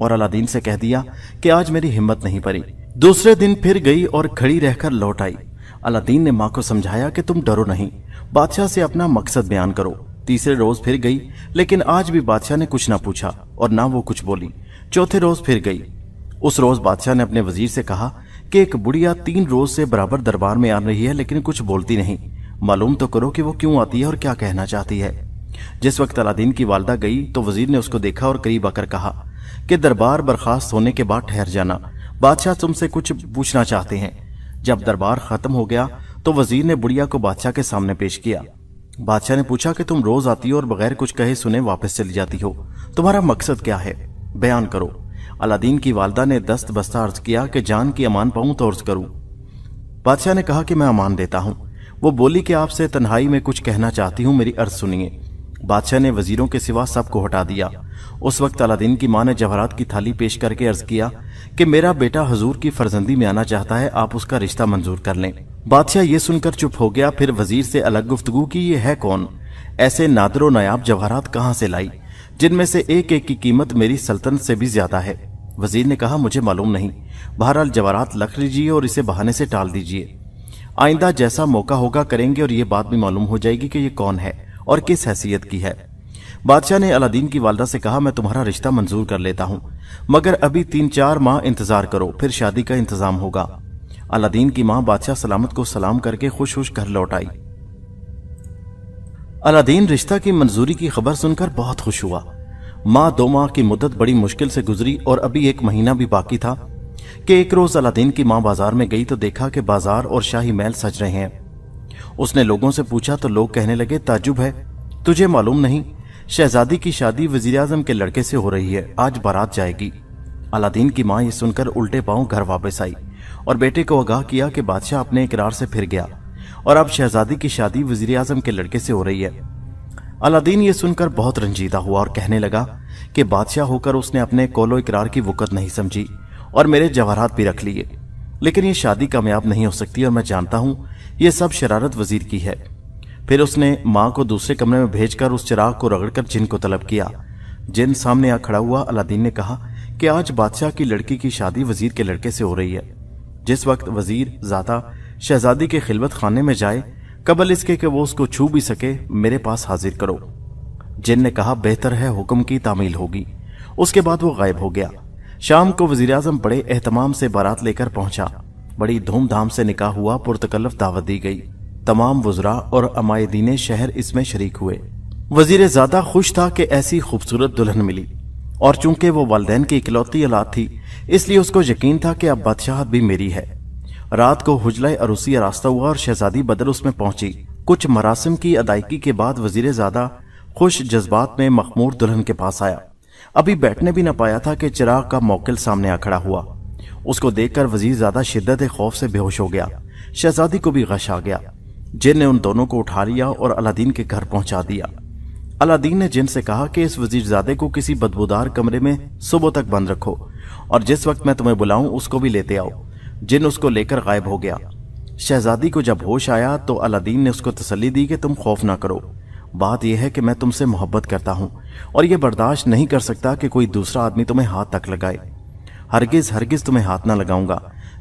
और अलादीन से कह दिया कि आज मेरी हिम्मत नहीं पड़ी। दूसरे दिन फिर गई और खड़ी रहकर लौट आई। अलादीन ने मां को समझाया कि तुम डरो नहीं, बादशाह से अपना मकसद बयान करो। तीसरे रोज फिर गई, लेकिन आज भी बादशाह ने कुछ ना पूछा और ना वो कुछ बोली। चौथे रोज फिर गई। उस रोज बादशाह ने अपने वजीर से कहा کہ ایک बुढ़िया 3 रोज से बराबर दरबार में आ रही है लेकिन कुछ बोलती नहीं। मालूम तो करो कि वो क्यों आती है और क्या कहना चाहती है। जिस वक्त अलादीन की वालदा गई तो वजीर ने उसको देखा और करीब आकर कहा कि दरबार बर्खास्त होने के बाद ठहर जाना, बादशाह तुमसे कुछ पूछना चाहते हैं। जब दरबार खत्म हो गया तो वजीर ने बुढ़िया को बादशाह के सामने पेश किया। बादशाह ने पूछा कि तुम रोज आती हो और बगैर कुछ कहे सुने वापस चली जाती हो, तुम्हारा मकसद क्या है, बयान करो। अलादीन की वालदा ने दस्त बस्ता अर्ज किया कि जान की अमान पाऊं तो अर्ज करूं। बादशाह ने कहा कि मैं अमान देता हूं। वो बोली कि आपसे तन्हाई में कुछ कहना चाहती हूं, मेरी अर्ज सुनिए। बादशाह ने वजीरों के सिवा सबको हटा दिया। उस वक्त अलादीन की मां ने जवाहरात की थाली पेश करके अर्ज किया कि मेरा बेटा हुजूर की फर्जंदी में आना चाहता है, आप उसका रिश्ता मंजूर कर लें। बादशाह ये सुनकर चुप हो गया। फिर वजीर से अलग गुफ्तगू की, ये है कौन, ऐसे नादरो नायाब जवाहरात कहां से लाई जिनमें से एक एक की कीमत मेरी सल्तनत से भी ज्यादा है। वजीर ने कहा मुझे मालूम नहीं, बहरहाल जवाहरात रख लीजिए और इसे बहाने से टाल दीजिए। आइंदा जैसा मौका होगा करेंगे और ये बात भी मालूम हो जाएगी कि ये कौन है और किस हैसियत की है। बादशाह ने अलादीन की वालदा से कहा मैं तुम्हारा रिश्ता मंजूर कर लेता हूं, मगर अभी 3-4 माह इंतजार करो, फिर शादी का इंतजाम होगा। अलादीन की मां बादशाह सलामत को सलाम करके खुश खुश घर लौट आई। अलादीन रिश्ता की मंजूरी की खबर सुनकर बहुत खुश हुआ। मां 2 माह की मुद्दत बड़ी मुश्किल से गुजरी और अभी 1 महीना भी बाकी था कि एक रोज अलादीन की मां बाजार में गई तो देखा कि बाजार और शाही महल सज रहे हैं। उसने लोगों से पूछा तो लोग कहने लगे ताज्जुब है, तुझे मालूम नहीं, शहजादी की शादी वजीर आजम के लड़के से हो रही है, आज बारात जाएगी। अलादीन की मां ये सुनकर उल्टे पांव घर वापस आई और बेटे को आगाह किया कि बादशाह अपने इकरार से फिर गया और अब शहजादी की शादी वजीर आजम के लड़के से हो रही है। अलादीन ये सुनकर बहुत रंजीदा हुआ और कहने लगा कि बादशाह होकर उसने अपने कौलो इकरार की वक़्त नहीं समझी और मेरे जवाहरात भी रख लिए, लेकिन ये शादी कामयाब नहीं हो सकती और मैं जानता हूं ये सब शरारत वजीर की है। फिर उसने मां को दूसरे कमरे में भेजकर उस चिराग को रगड़कर जिन को तलब किया। जिन सामने आ खड़ा हुआ। अलादीन ने कहा कि आज बादशाह की लड़की की शादी वजीर के लड़के से हो रही है। जिस वक्त वजीर ज़ादा शहजादी के खिलवत खाने में जाए, कबल इसके कि वो उसको छू भी सके, मेरे पास हाजिर करो। जिन ने कहा बेहतर है, हुक्म की तामील होगी। उसके बाद वो गायब हो गया। शाम को वजीर आजम बड़े एहतमाम से बारात लेकर पहुंचा। बड़ी धूमधाम से निकाह हुआ, पुरतकल्लफ दावत दी गई। तमाम वज़रा और अमायदीन शहर इसमें शरीक हुए। वजीर ज़्यादा खुश था कि ऐसी खूबसूरत दुल्हन मिली और चूंकि वो वालिदैन की इकलौती औलाद थी इसलिए उसको यकीन था कि अब बादशाहत भी मेरी है। रात को हुजला अरूसी रास्ता हुआ और शहजादी बदर उसमें पहुंची। कुछ मरासिम की अदायगी के बाद वजीर ज़्यादा खुश जज्बात में मखमूर दुल्हन के पास आया। अभी बैठने भी न पाया था कि चिराग का मौकिल सामने आ खड़ा हुआ। उसको देखकर वजीर ज़्यादा शिद्दत खौफ से बेहोश हो गया। शहजादी को भी गश आ गया। जिन ने उन दोनों को उठा लिया और अलादीन के घर पहुंचा दिया। अलादीन ने जिन से कहा कि इस वजीरजादे को किसी बदबूदार कमरे में सुबह तक बंद रखो और जिस वक्त मैं तुम्हें बुलाऊं उसको भी लेते आओ। जिन उसको लेकर गायब हो गया। शहजादी को जब होश आया तो अलादीन ने उसको तसल्ली दी कि तुम खौफ ना करो, बात यह है कि मैं तुमसे मोहब्बत करता हूं और यह बर्दाश्त नहीं कर सकता कि कोई दूसरा आदमी तुम्हें हाथ तक लगाए। हरगिज हरगिज तुम्हें हाथ ना लगाऊंगा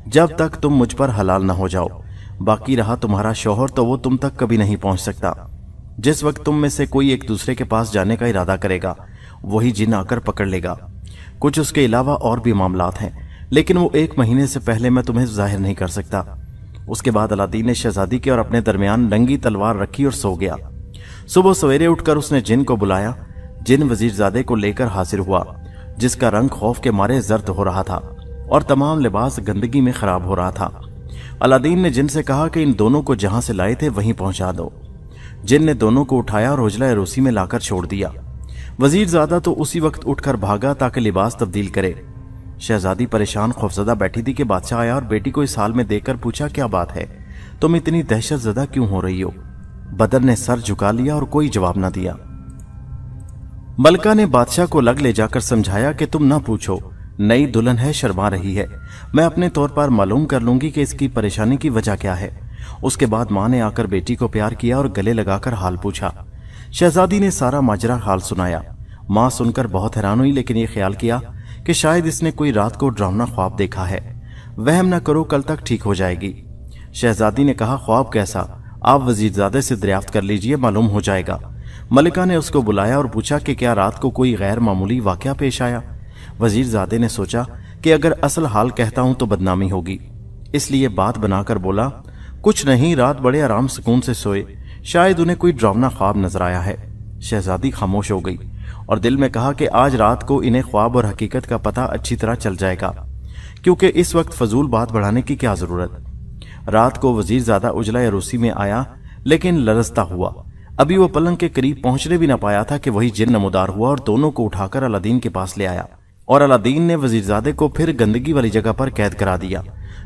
जब तक तुम मुझ पर हलाल ना हो जाओ। बाकी रहा तुम्हारा शौहर तो वो तुम तक कभी नहीं पहुंच सकता। जिस वक्त तुम में से कोई एक दूसरे के पास जाने का इरादा करेगा वही जिन आकर पकड़ लेगा। कुछ उसके अलावा और भी मामलात हैं, लेकिन वो 1 महीने से पहले मैं तुम्हें जाहिर नहीं कर सकता। उसके बाद अलादीन ने शहजादी के और अपने दरमियान नंगी तलवार रखी और सो गया। सुबह सवेरे उठकर उसने जिन को बुलाया। जिन वजीरजादे को लेकर हाजिर हुआ, जिसका रंग खौफ के मारे जर्द हो रहा था और तमाम लिबास गंदगी में खराब हो रहा था। अलादीन ने जिन से कहा कि इन दोनों को जहां से लाए थे वहीं पहुंचा दो। जिन ने दोनों को उठाया और उजला रूसी में लाकर छोड़ दिया। वजीरजादा तो उसी वक्त उठकर भागा ताकि लिबास तब्दील करे। शहजादी परेशान खौफजदा बैठी थी कि बादशाह आया और बेटी को इस हाल में देखकर पूछा क्या बात है, तुम इतनी दहशत ज़दा क्यों हो रही हो। बदर ने सर झुका लिया और कोई जवाब न दिया। मलका ने बादशाह को लग ले जाकर समझाया कि तुम ना पूछो, नई दुल्हन है, शर्मा रही है, मैं अपने तौर पर मालूम कर लूंगी कि इसकी परेशानी की वजह क्या है। उसके बाद मां ने आकर बेटी को प्यार किया और गले लगाकर हाल पूछा। शहजादी ने सारा माजरा हाल सुनाया। मां सुनकर बहुत हैरान हुई, लेकिन ये ख्याल किया कि शायद इसने कोई रात को डरावना ख्वाब देखा है। वहम न करो, कल तक ठीक हो जाएगी। शहजादी ने कहा ख्वाब कैसा, आप वजीरजादे से दरियाफ्त कर लीजिए, मालूम हो जाएगा। मलिका ने उसको बुलाया और पूछा कि क्या रात को कोई गैर मामूली वाकया पेश आया। वजीरजादे ने सोचा कि अगर असल हाल कहता हूं तो बदनामी होगी, اس لیے بات بنا کر بولا، کچھ نہیں، رات بڑے آرام سکون سے سوئے، شاید انہیں کوئی ڈراؤنا خواب نظر آیا ہے۔ شہزادی خاموش ہو گئی اور دل میں کہا کہ آج رات کو انہیں خواب اور حقیقت کا پتہ اچھی طرح چل جائے گا، کیونکہ اس وقت فضول بات بڑھانے کی کیا ضرورت۔ رات کو وزیر زادہ عجلہ عروسی میں آیا، لیکن لرزتا ہوا۔ ابھی وہ پلنگ کے قریب پہنچنے بھی نہ پایا تھا کہ وہی جن نمودار ہوا اور دونوں کو اٹھا کر الادین کے پاس لے آیا، اور الادین نے وزیرزادے کو پھر گندگی والی جگہ پر قید کرا دیا،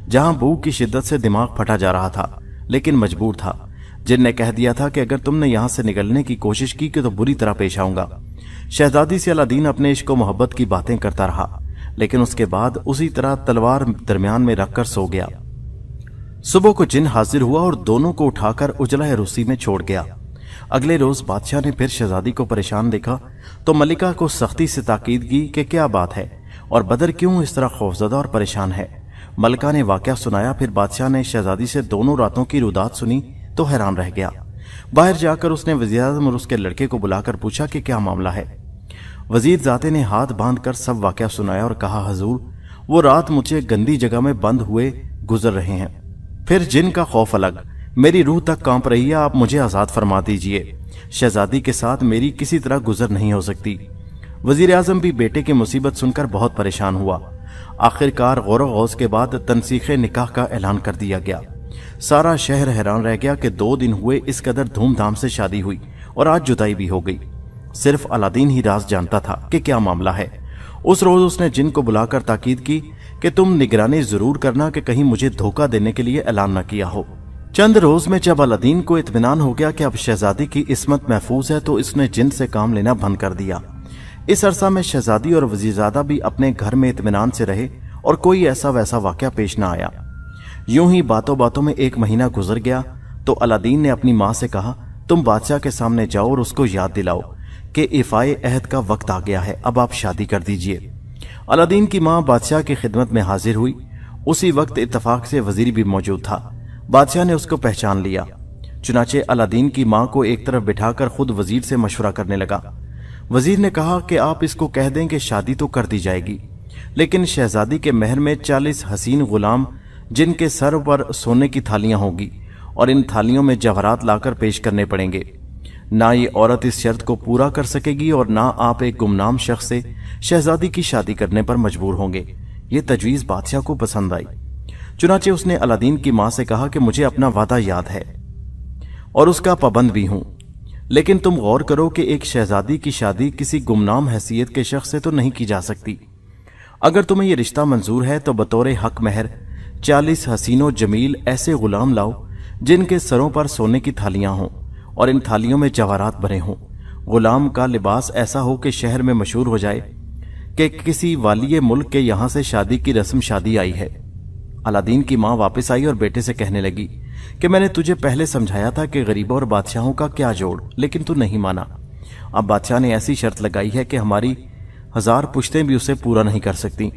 جہاں بھوک کی شدت سے دماغ پھٹا جا رہا تھا، لیکن مجبور تھا۔ جن نے کہہ دیا تھا کہ اگر تم نے یہاں سے نکلنے کی کوشش کی کہ تو بری طرح پیش آؤں گا۔ شہزادی سے الادین اپنے عشق و محبت کی باتیں کرتا رہا، لیکن اس کے بعد اسی طرح تلوار درمیان میں رکھ کر سو گیا۔ صبح کو جن حاضر ہوا اور دونوں کو اٹھا کر عجلہ عروسی میں چھوڑ گیا۔ اگلے روز بادشاہ نے پھر شہزادی کو پریشان دیکھا تو ملکہ کو سختی سے تاکید کی کہ کیا بات ہے اور بدر کیوں اس طرح خوفزدہ اور پریشان ہے۔ ملکہ نے واقعہ سنایا، پھر بادشاہ نے شہزادی سے دونوں راتوں کی رودات سنی تو حیران رہ گیا۔ باہر جا کر اس نے وزیر اعظم اور اس کے لڑکے کو بلا کر پوچھا کہ کیا معاملہ ہے۔ وزیر زادے نے ہاتھ باندھ کر سب واقعہ سنایا اور کہا، حضور، وہ رات مجھے گندی جگہ میں بند ہوئے گزر رہے ہیں، پھر جن کا خوف الگ، میری روح تک کانپ رہی ہے، آپ مجھے آزاد فرما دیجئے، شہزادی کے ساتھ میری کسی طرح گزر نہیں ہو سکتی۔ وزیر اعظم بھی بیٹے کی مصیبت سن کر بہت پریشان ہوا۔ آخر کار غور و غوض کے بعد تنسیخ نکاح کا اعلان کر دیا گیا۔ سارا شہر حیران رہ گیا کہ 2 دن ہوئے اس قدر دھوم دھام سے شادی ہوئی اور آج جدائی بھی ہو گئی۔ صرف الادین ہی راز جانتا تھا کہ کیا معاملہ ہے۔ اس روز اس نے جن کو بلا کر تاکید کی کہ تم نگرانی ضرور کرنا کہ کہیں مجھے دھوکہ دینے کے لیے اعلان نہ کیا ہو۔ چند روز میں جب الادین کو اطمینان ہو گیا کہ اب شہزادی کی عصمت محفوظ ہے تو اس نے جن سے کام لینا بند کر دیا۔ اس عرصہ میں شہزادی اور وزیرزادہ بھی اپنے گھر میں اطمینان سے رہے اور کوئی ایسا ویسا واقعہ پیش نہ آیا۔ یوں ہی باتوں باتوں میں 1 مہینہ گزر گیا تو الادین نے اپنی ماں سے کہا، تم بادشاہ کے سامنے جاؤ اور اس کو یاد دلاؤ کہ ایفائے عہد کا وقت آ گیا ہے، اب آپ شادی کر دیجئے۔ الادین کی ماں بادشاہ کی خدمت میں حاضر ہوئی۔ اسی وقت اتفاق سے وزیر بھی موجود تھا۔ بادشاہ نے اس کو پہچان لیا، چنانچہ الادین کی ماں کو ایک طرف بٹھا کر خود وزیر سے مشورہ کرنے لگا۔ وزیر نے کہا کہ آپ اس کو کہہ دیں کہ شادی تو کر دی جائے گی، لیکن شہزادی کے مہر میں 40 حسین غلام جن کے سر پر سونے کی تھالیاں ہوں گی اور ان تھالیوں میں جواہرات لا کر پیش کرنے پڑیں گے۔ نہ یہ عورت اس شرط کو پورا کر سکے گی اور نہ آپ ایک گمنام شخص سے شہزادی کی شادی کرنے پر مجبور ہوں گے۔ یہ تجویز بادشاہ کو پسند آئی، چنانچہ اس نے الادین کی ماں سے کہا کہ مجھے اپنا وعدہ یاد ہے اور اس کا پابند بھی ہوں، لیکن تم غور کرو کہ ایک شہزادی کی شادی کسی گمنام حیثیت کے شخص سے تو نہیں کی جا سکتی۔ اگر تمہیں یہ رشتہ منظور ہے تو بطور حق مہر 40 حسین و جمیل ایسے غلام لاؤ جن کے سروں پر سونے کی تھالیاں ہوں اور ان تھالیوں میں جواہرات بھرے ہوں۔ غلام کا لباس ایسا ہو کہ شہر میں مشہور ہو جائے کہ کسی والی ملک کے یہاں سے شادی کی رسم شادی آئی ہے۔ الادین کی ماں واپس آئی اور بیٹے سے کہنے لگی کہ میں نے تجھے پہلے سمجھایا تھا کہ غریبوں اور بادشاہوں کا کیا جوڑ، لیکن تو نہیں مانا۔ اب بادشاہ نے ایسی شرط لگائی ہے کہ ہماری 1000 پشتیں بھی اسے پورا نہیں کر سکتی۔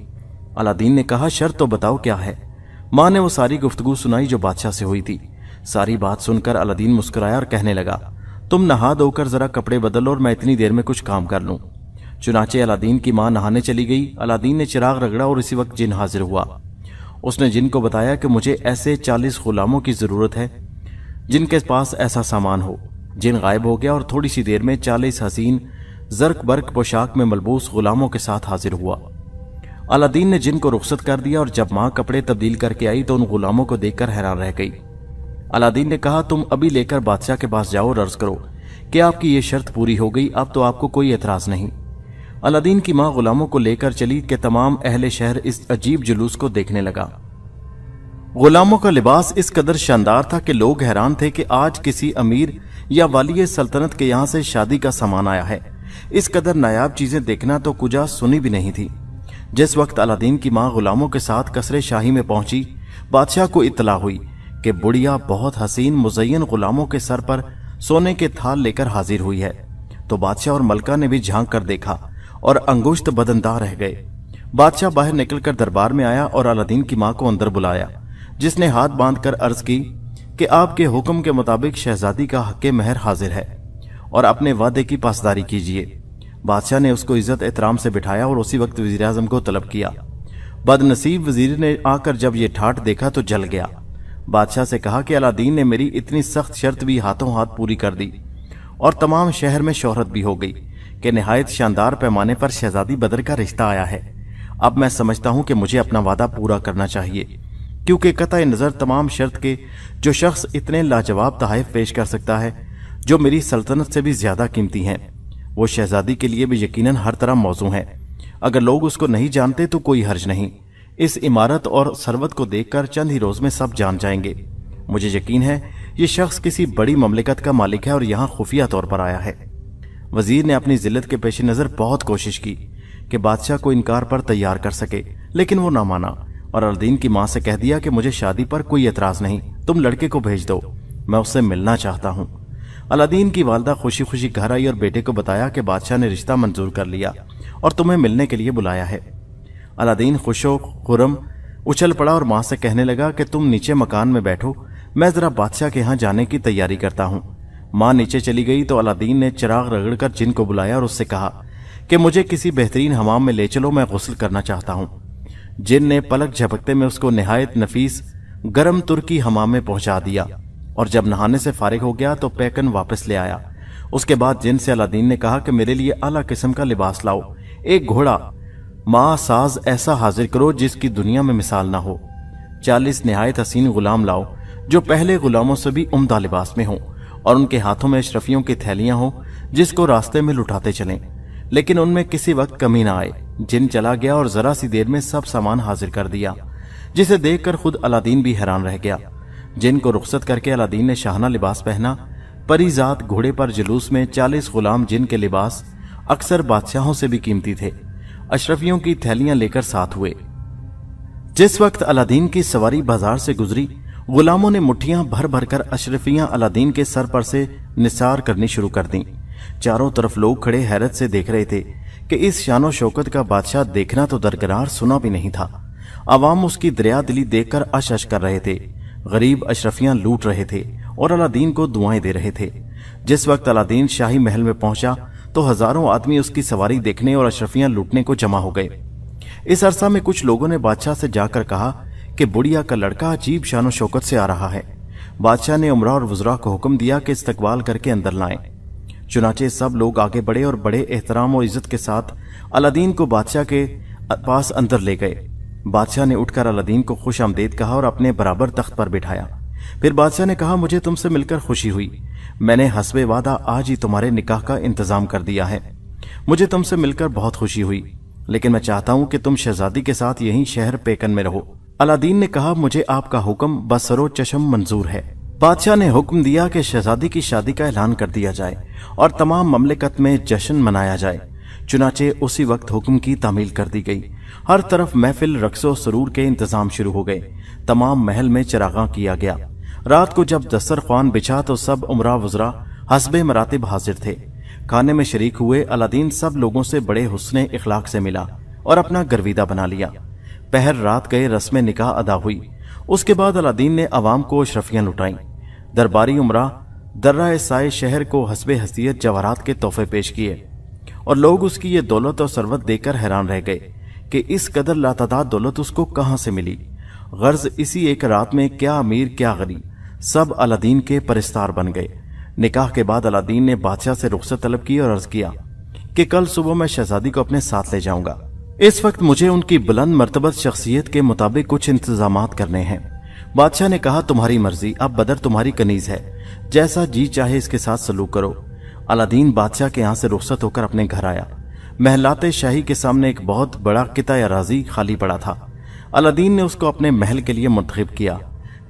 الادین نے کہا، شرط تو بتاؤ کیا ہے۔ ماں نے وہ ساری گفتگو سنائی جو بادشاہ سے ہوئی تھی۔ ساری بات سن کر الادین مسکرایا اور کہنے لگا، تم نہا دھو کر ذرا کپڑے بدل لو اور میں اتنی دیر میں کچھ کام کر لوں۔ چنانچہ الادین کی ماں نہانے چلی گئی۔ الادین نے چراغ رگڑا اور اسی وقت جن حاضر ہوا۔ اس نے جن کو بتایا کہ مجھے ایسے 40 غلاموں کی ضرورت ہے جن کے پاس ایسا سامان ہو۔ جن غائب ہو گیا اور تھوڑی سی دیر میں 40 حسین زرق برق پوشاک میں ملبوس غلاموں کے ساتھ حاضر ہوا۔ الادین نے جن کو رخصت کر دیا اور جب ماں کپڑے تبدیل کر کے آئی تو ان غلاموں کو دیکھ کر حیران رہ گئی۔ الادین نے کہا، تم ابھی لے کر بادشاہ کے پاس جاؤ اور عرض کرو کہ آپ کی یہ شرط پوری ہو گئی، اب تو آپ کو کوئی اعتراض نہیں۔ الادین کی ماں غلاموں کو لے کر چلی کہ تمام اہل شہر اس عجیب جلوس کو دیکھنے لگا۔ غلاموں کا لباس اس قدر شاندار تھا کہ لوگ حیران تھے کہ آج کسی امیر یا والی سلطنت کے یہاں سے شادی کا سامان آیا ہے۔ اس قدر نایاب چیزیں دیکھنا تو کجا سنی بھی نہیں تھی۔ جس وقت الادین کی ماں غلاموں کے ساتھ قصر شاہی میں پہنچی، بادشاہ کو اطلاع ہوئی کہ بڑھیا بہت حسین مزین غلاموں کے سر پر سونے کے تھال لے کر حاضر ہوئی ہے۔ تو بادشاہ اور ملکہ نے بھی جھانک کر دیکھا اور انگشت بدندہ رہ گئے۔ بادشاہ باہر نکل کر دربار میں آیا اور الادین کی ماں کو اندر بلایا، جس نے ہاتھ باندھ کر عرض کی کہ آپ کے حکم کے مطابق شہزادی کا حق مہر حاضر ہے اور اپنے وعدے کی پاسداری کیجیے۔ بادشاہ نے اس کو عزت احترام سے بٹھایا اور اسی وقت وزیر اعظم کو طلب کیا۔ बदनसीब वजीर ने आकर जब ये ठाठ देखा तो जल गया। बादशाह से कहा कि अलादीन ने मेरी इतनी सख्त शर्त भी हाथों हाथ पूरी कर दी और तमाम शहर में शोहरत भी हो गई कि निहायत शानदार पैमाने पर शहजादी बदर का रिश्ता आया है। अब मैं समझता हूं कि मुझे अपना वादा पूरा करना चाहिए, क्योंकि कतई नजर तमाम शर्त के जो शख्स इतने लाजवाब तोहफे पेश कर सकता है जो मेरी सल्तनत से भी ज्यादा कीमती हैं, वो शहजादी के लिए भी यकीनन हर तरह मौजू है। अगर लोग उसको नहीं जानते तो कोई हर्ज नहीं। इस इमारत और सरवत को देखकर चंद ही रोज में सब जान जाएंगे। मुझे यकीन है ये शख्स किसी बड़ी ममलिकत का मालिक है और यहाँ खुफिया तौर पर आया है। वजीर ने अपनी जिल्लत के पेश नजर बहुत कोशिश की कि बादशाह को इनकार पर तैयार कर सके, लेकिन वो ना माना और अलादीन की मां से कह दिया कि मुझे शादी पर कोई एतराज नहीं, तुम लड़के को भेज दो, मैं उससे मिलना चाहता हूं। अलादीन की वालदा खुशी खुशी घर आई और बेटे को बताया कि बादशाह ने रिश्ता मंजूर कर लिया और तुम्हें मिलने के लिए बुलाया है। अलादीन खुशो खुरम उछल पड़ा और मां से कहने लगा कि तुम नीचे मकान में बैठो, मैं जरा बादशाह के यहाँ जाने की तैयारी करता हूँ। मां नीचे चली गई तो अलादीन ने चिराग रगड़कर जिन को बुलाया और उससे कहा कि मुझे किसी बेहतरीन हमाम में ले चलो, मैं गुस्ल करना चाहता हूँ। जिन ने पलक झपकते में उसको निहायत नफीस गरम तुर्की हमाम में पहुंचा दिया और जब नहाने से फारिग हो गया तो पैकन वापस ले आया। उसके बाद जिन से अलादीन ने कहा कि मेरे लिए आला किस्म का लिबास लाओ, एक घोड़ा माँ साज ऐसा हाजिर करो जिसकी दुनिया में मिसाल ना हो, 40 निहायत हसीन गुलाम लाओ जो पहले गुलामों से भी उम्दा लिबास में हों और उनके हाथों में अशरफियों की थैलियां हों जिसको रास्ते में लुटाते चलें, लेकिन उनमें किसी वक्त कमी ना आए। जिन चला गया और जरा सी देर में सब सामान हाजिर कर दिया, जिसे देखकर खुद अलादीन भी हैरान रह गया। जिन को रुखसत करके अलादीन ने शाहना लिबास पहना। परीजात घोड़े पर जुलूस में 40 गुलाम जिन के लिबास अक्सर बादशाहों से भी कीमती थे, अशरफियों की थैलियां लेकर साथ हुए। जिस वक्त अलादीन की सवारी बाजार से गुजरी, गुलामों ने मुट्ठियां भर भर कर अशरफियां अलादीन के सर पर से निसार करनी शुरू कर दी। चारों तरफ लोग खड़े हैरत से देख रहे थे कि इस शानो शौकत का बादशाह देखना तो दरकरार सुना भी नहीं था। अवाम उसकी दरिया दिली देखकर अश अश कर रहे थे। गरीब अशरफियां लूट रहे थे और अलादीन को दुआएं दे रहे थे। जिस वक्त अलादीन शाही महल में पहुंचा तो हजारों आदमी उसकी सवारी देखने और अशरफियां लूटने को जमा हो गए। इस अरसा में कुछ लोगों ने बादशाह से जाकर कहा कि बुढ़िया का लड़का अजीब शानो शौकत से आ रहा है। बादशाह ने उमरा और वज़रा को हुक्म दिया कि इस्तकबाल करके अंदर लाएं। चुनाचे सब लोग आगे बढ़े और बड़े एहतराम और इज्जत के साथ अलादीन को बादशाह के पास अंदर ले गए। बादशाह ने उठकर अलादीन को खुश आमदेद कहा और अपने बराबर तख्त पर बिठाया। फिर बादशाह ने कहा, मुझे तुमसे मिलकर खुशी हुई। मैंने हस्बे वादा आज ही तुम्हारे निकाह का इंतजाम कर दिया है। मुझे तुमसे मिलकर बहुत खुशी हुई, लेकिन मैं चाहता हूं कि तुम शहजादी के साथ यहीं शहर पेकन में रहो। अलादीन ने कहा, मुझे आपका हुक्म बसरो चशम मंजूर है। बादशाह ने हुक्म दिया कि शहजादी की शादी का ऐलान कर दिया जाए और तमाम ममलिकत में जश्न मनाया जाए। चुनाचे उसी वक्त हुक्म की तामील कर दी गई। हर तरफ महफिल रक्सो सरूर के इंतजाम शुरू हो गए। तमाम महल में चरागां किया गया। रात को जब दस्तरख्वान बिछा तो सब उमरा वज़रा हस्बे मरातिब हाजिर थे। खाने में शरीक हुए। अलादीन सब लोगों से बड़े हुस्ने इखलाक से मिला और अपना गर्विदा बना लिया। पहर रात गए, रस्म निकाह अदा हुई। उसके बाद अलादीन ने अवाम को अशरफियां लुटाई। दरबारी उमरा दर्रा साए शहर को हस्बे हसीयत जवाहरात के तोहफे पेश किए और लोग उसकी ये दौलत और सरवत देखकर हैरान रह गए कि इस कदर लातादाद दौलत उसको कहां से मिली। गर्ज इसी एक रात में क्या अमीर क्या गरीब सब अलादीन के परिस्तार बन गए। निकाह के बाद अलादीन ने बादशाह से रुखसत तलब की और अर्ज किया कि कल सुबह मैं शहजादी को अपने साथ ले जाऊंगा। इस वक्त मुझे उनकी बुलंद मर्तबत शख्सियत के मुताबिक कुछ इंतजामात करने हैं। बादशाह ने कहा, तुम्हारी मर्जी, अब बदर तुम्हारी कनीज है, जैसा जी चाहे इसके साथ सलूक करो। अलादीन बादशाह के यहाँ से रुखसत होकर अपने घर आया। महलाते शाही के सामने एक बहुत बड़ा किता अराजी खाली पड़ा था। अलादीन ने उसको अपने महल के लिए मुंतखब किया।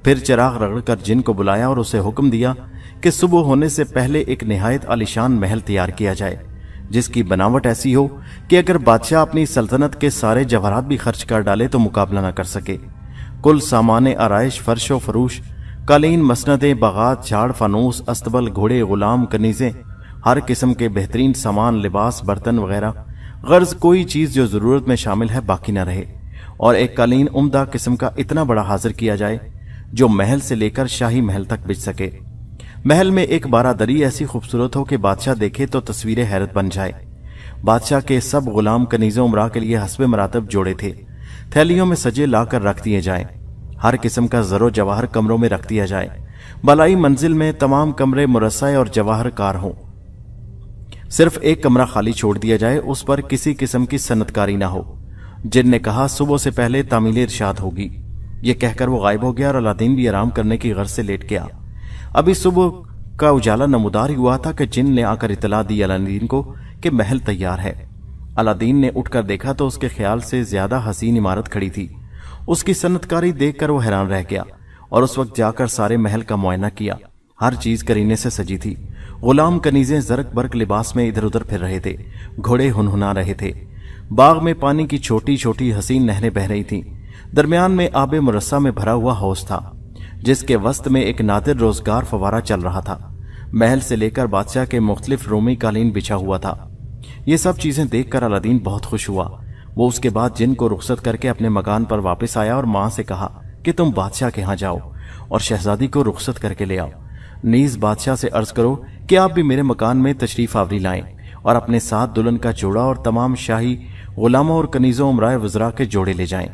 फिर चिराग रगड़कर जिन को बुलाया और उसे हुक्म दिया कि सुबह होने से पहले एक निहायत आलीशान महल तैयार किया जाए, जिसकी बनावट ऐसी हो कि अगर बादशाह अपनी सल्तनत के सारे जवाहरात भी खर्च कर डाले तो मुकाबला न कर सके। कुल सामाने आराइश, फर्शो फरूश, कालीन, मसनदें, बागात, झाड़, फानूस, अस्तबल, घोड़े, गुलाम, कनीजें, हर किस्म के बेहतरीन सामान, लिबास, बर्तन वगैरह, गर्ज कोई चीज जो जरूरत में शामिल है बाकी न रहे। और एक कालीन उम्दा किस्म का इतना बड़ा हाजिर किया जाए जो महल से लेकर शाही महल तक बिछ सके। महल में एक बारादरी ऐसी खूबसूरत हो कि बादशाह देखे तो तस्वीर हैरत बन जाए। बादशाह के सब गुलाम कनीज़ों उमरा के लिए हस्बे मरातब जोड़े थे। थैलियों में सजे लाकर रख दिए जाएं। हर किस्म का ज़रो जवाहर कमरों में रख दिया जाए। बलाई मंजिल में तमाम कमरे मुरस्सा और जवाहर कार हों। सिर्फ एक कमरा खाली छोड़ दिया जाए, उस पर किसी किस्म की सनतकारी ना हो। जिन ने कहा सुबह से पहले तामील इरशाद होगी। ये कहकर वो गायब हो गया और अलादीन भी आराम करने की गर्ज से लेट गया। अभी सुबह का उजाला नमूदार हुआ था कि जिन ने आकर इतला दी अलादीन को कि महल तैयार है। अलादीन ने उठकर देखा तो उसके ख्याल से ज्यादा हसीन इमारत खड़ी थी। उसकी सनतकारी देखकर वो हैरान रह गया और उस वक्त जाकर सारे महल का मुआयना किया। हर चीज करीने से सजी थी। गुलाम कनीजें जरक बरक लिबास में इधर उधर फिर रहे थे। घोड़े हुनहुना रहे थे। बाग में पानी की छोटी छोटी हसीन नहरें बह रही थीं। दरमियान में आबे मुरस्सा में भरा हुआ हौज था, जिसके वस्त में एक नादिर रोजगार फवारा चल रहा था। महल से लेकर बादशाह के मुख्तलिफ रोमी कालीन बिछा हुआ था। ये सब चीजें देखकर अलादीन बहुत खुश हुआ। वो उसके बाद जिन को रुखसत करके अपने मकान पर वापस आया और मां से कहा कि तुम बादशाह के यहां जाओ और शहजादी को रुखसत करके ले आओ। नीज बादशाह से अर्ज करो कि आप भी मेरे मकान में तशरीफ आवरी लाएं और अपने साथ दुल्हन का जोड़ा और तमाम शाही गुलामों और कनीजों उमराए वज़रा के जोड़े ले जाएं।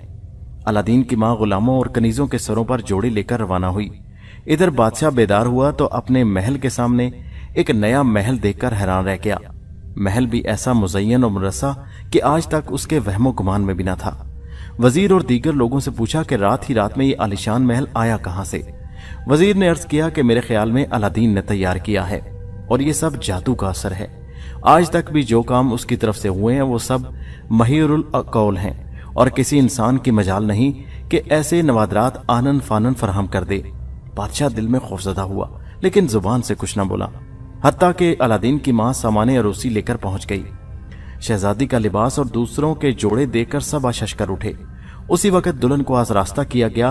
अलादीन की मां गुलामों और कनीजों के सरों पर जोड़े लेकर रवाना हुई। इधर बादशाह बेदार हुआ तो अपने महल के सामने एक नया महल देखकर हैरान रह गया। महल भी ऐसा मुज़य्यन और मुरस्सा कि आज तक उसके वहमो गुमान में भी न था। वजीर और दीगर लोगों से पूछा कि रात ही रात में ये आलिशान महल आया कहां से। वजीर ने अर्ज किया कि मेरे ख्याल में अलादीन ने तैयार किया है और ये सब जादू का असर है। आज तक भी जो काम उसकी तरफ से हुए हैं वो सब महीरुल कौल हैं और किसी इंसान की मजाल नहीं कि ऐसे नवादरात आनन फानन फराहम कर दे। बादशाह दिल में खौफजदा हुआ लेकिन जुबान से कुछ न बोला। हत्ता कि अलादीन की मां सामाने अरोसी लेकर पहुंच गई। शहजादी का लिबास और दूसरों के जोड़े देखकर सब आशश कर उठे। उसी वक्त दुल्हन को आज़रास्ता किया गया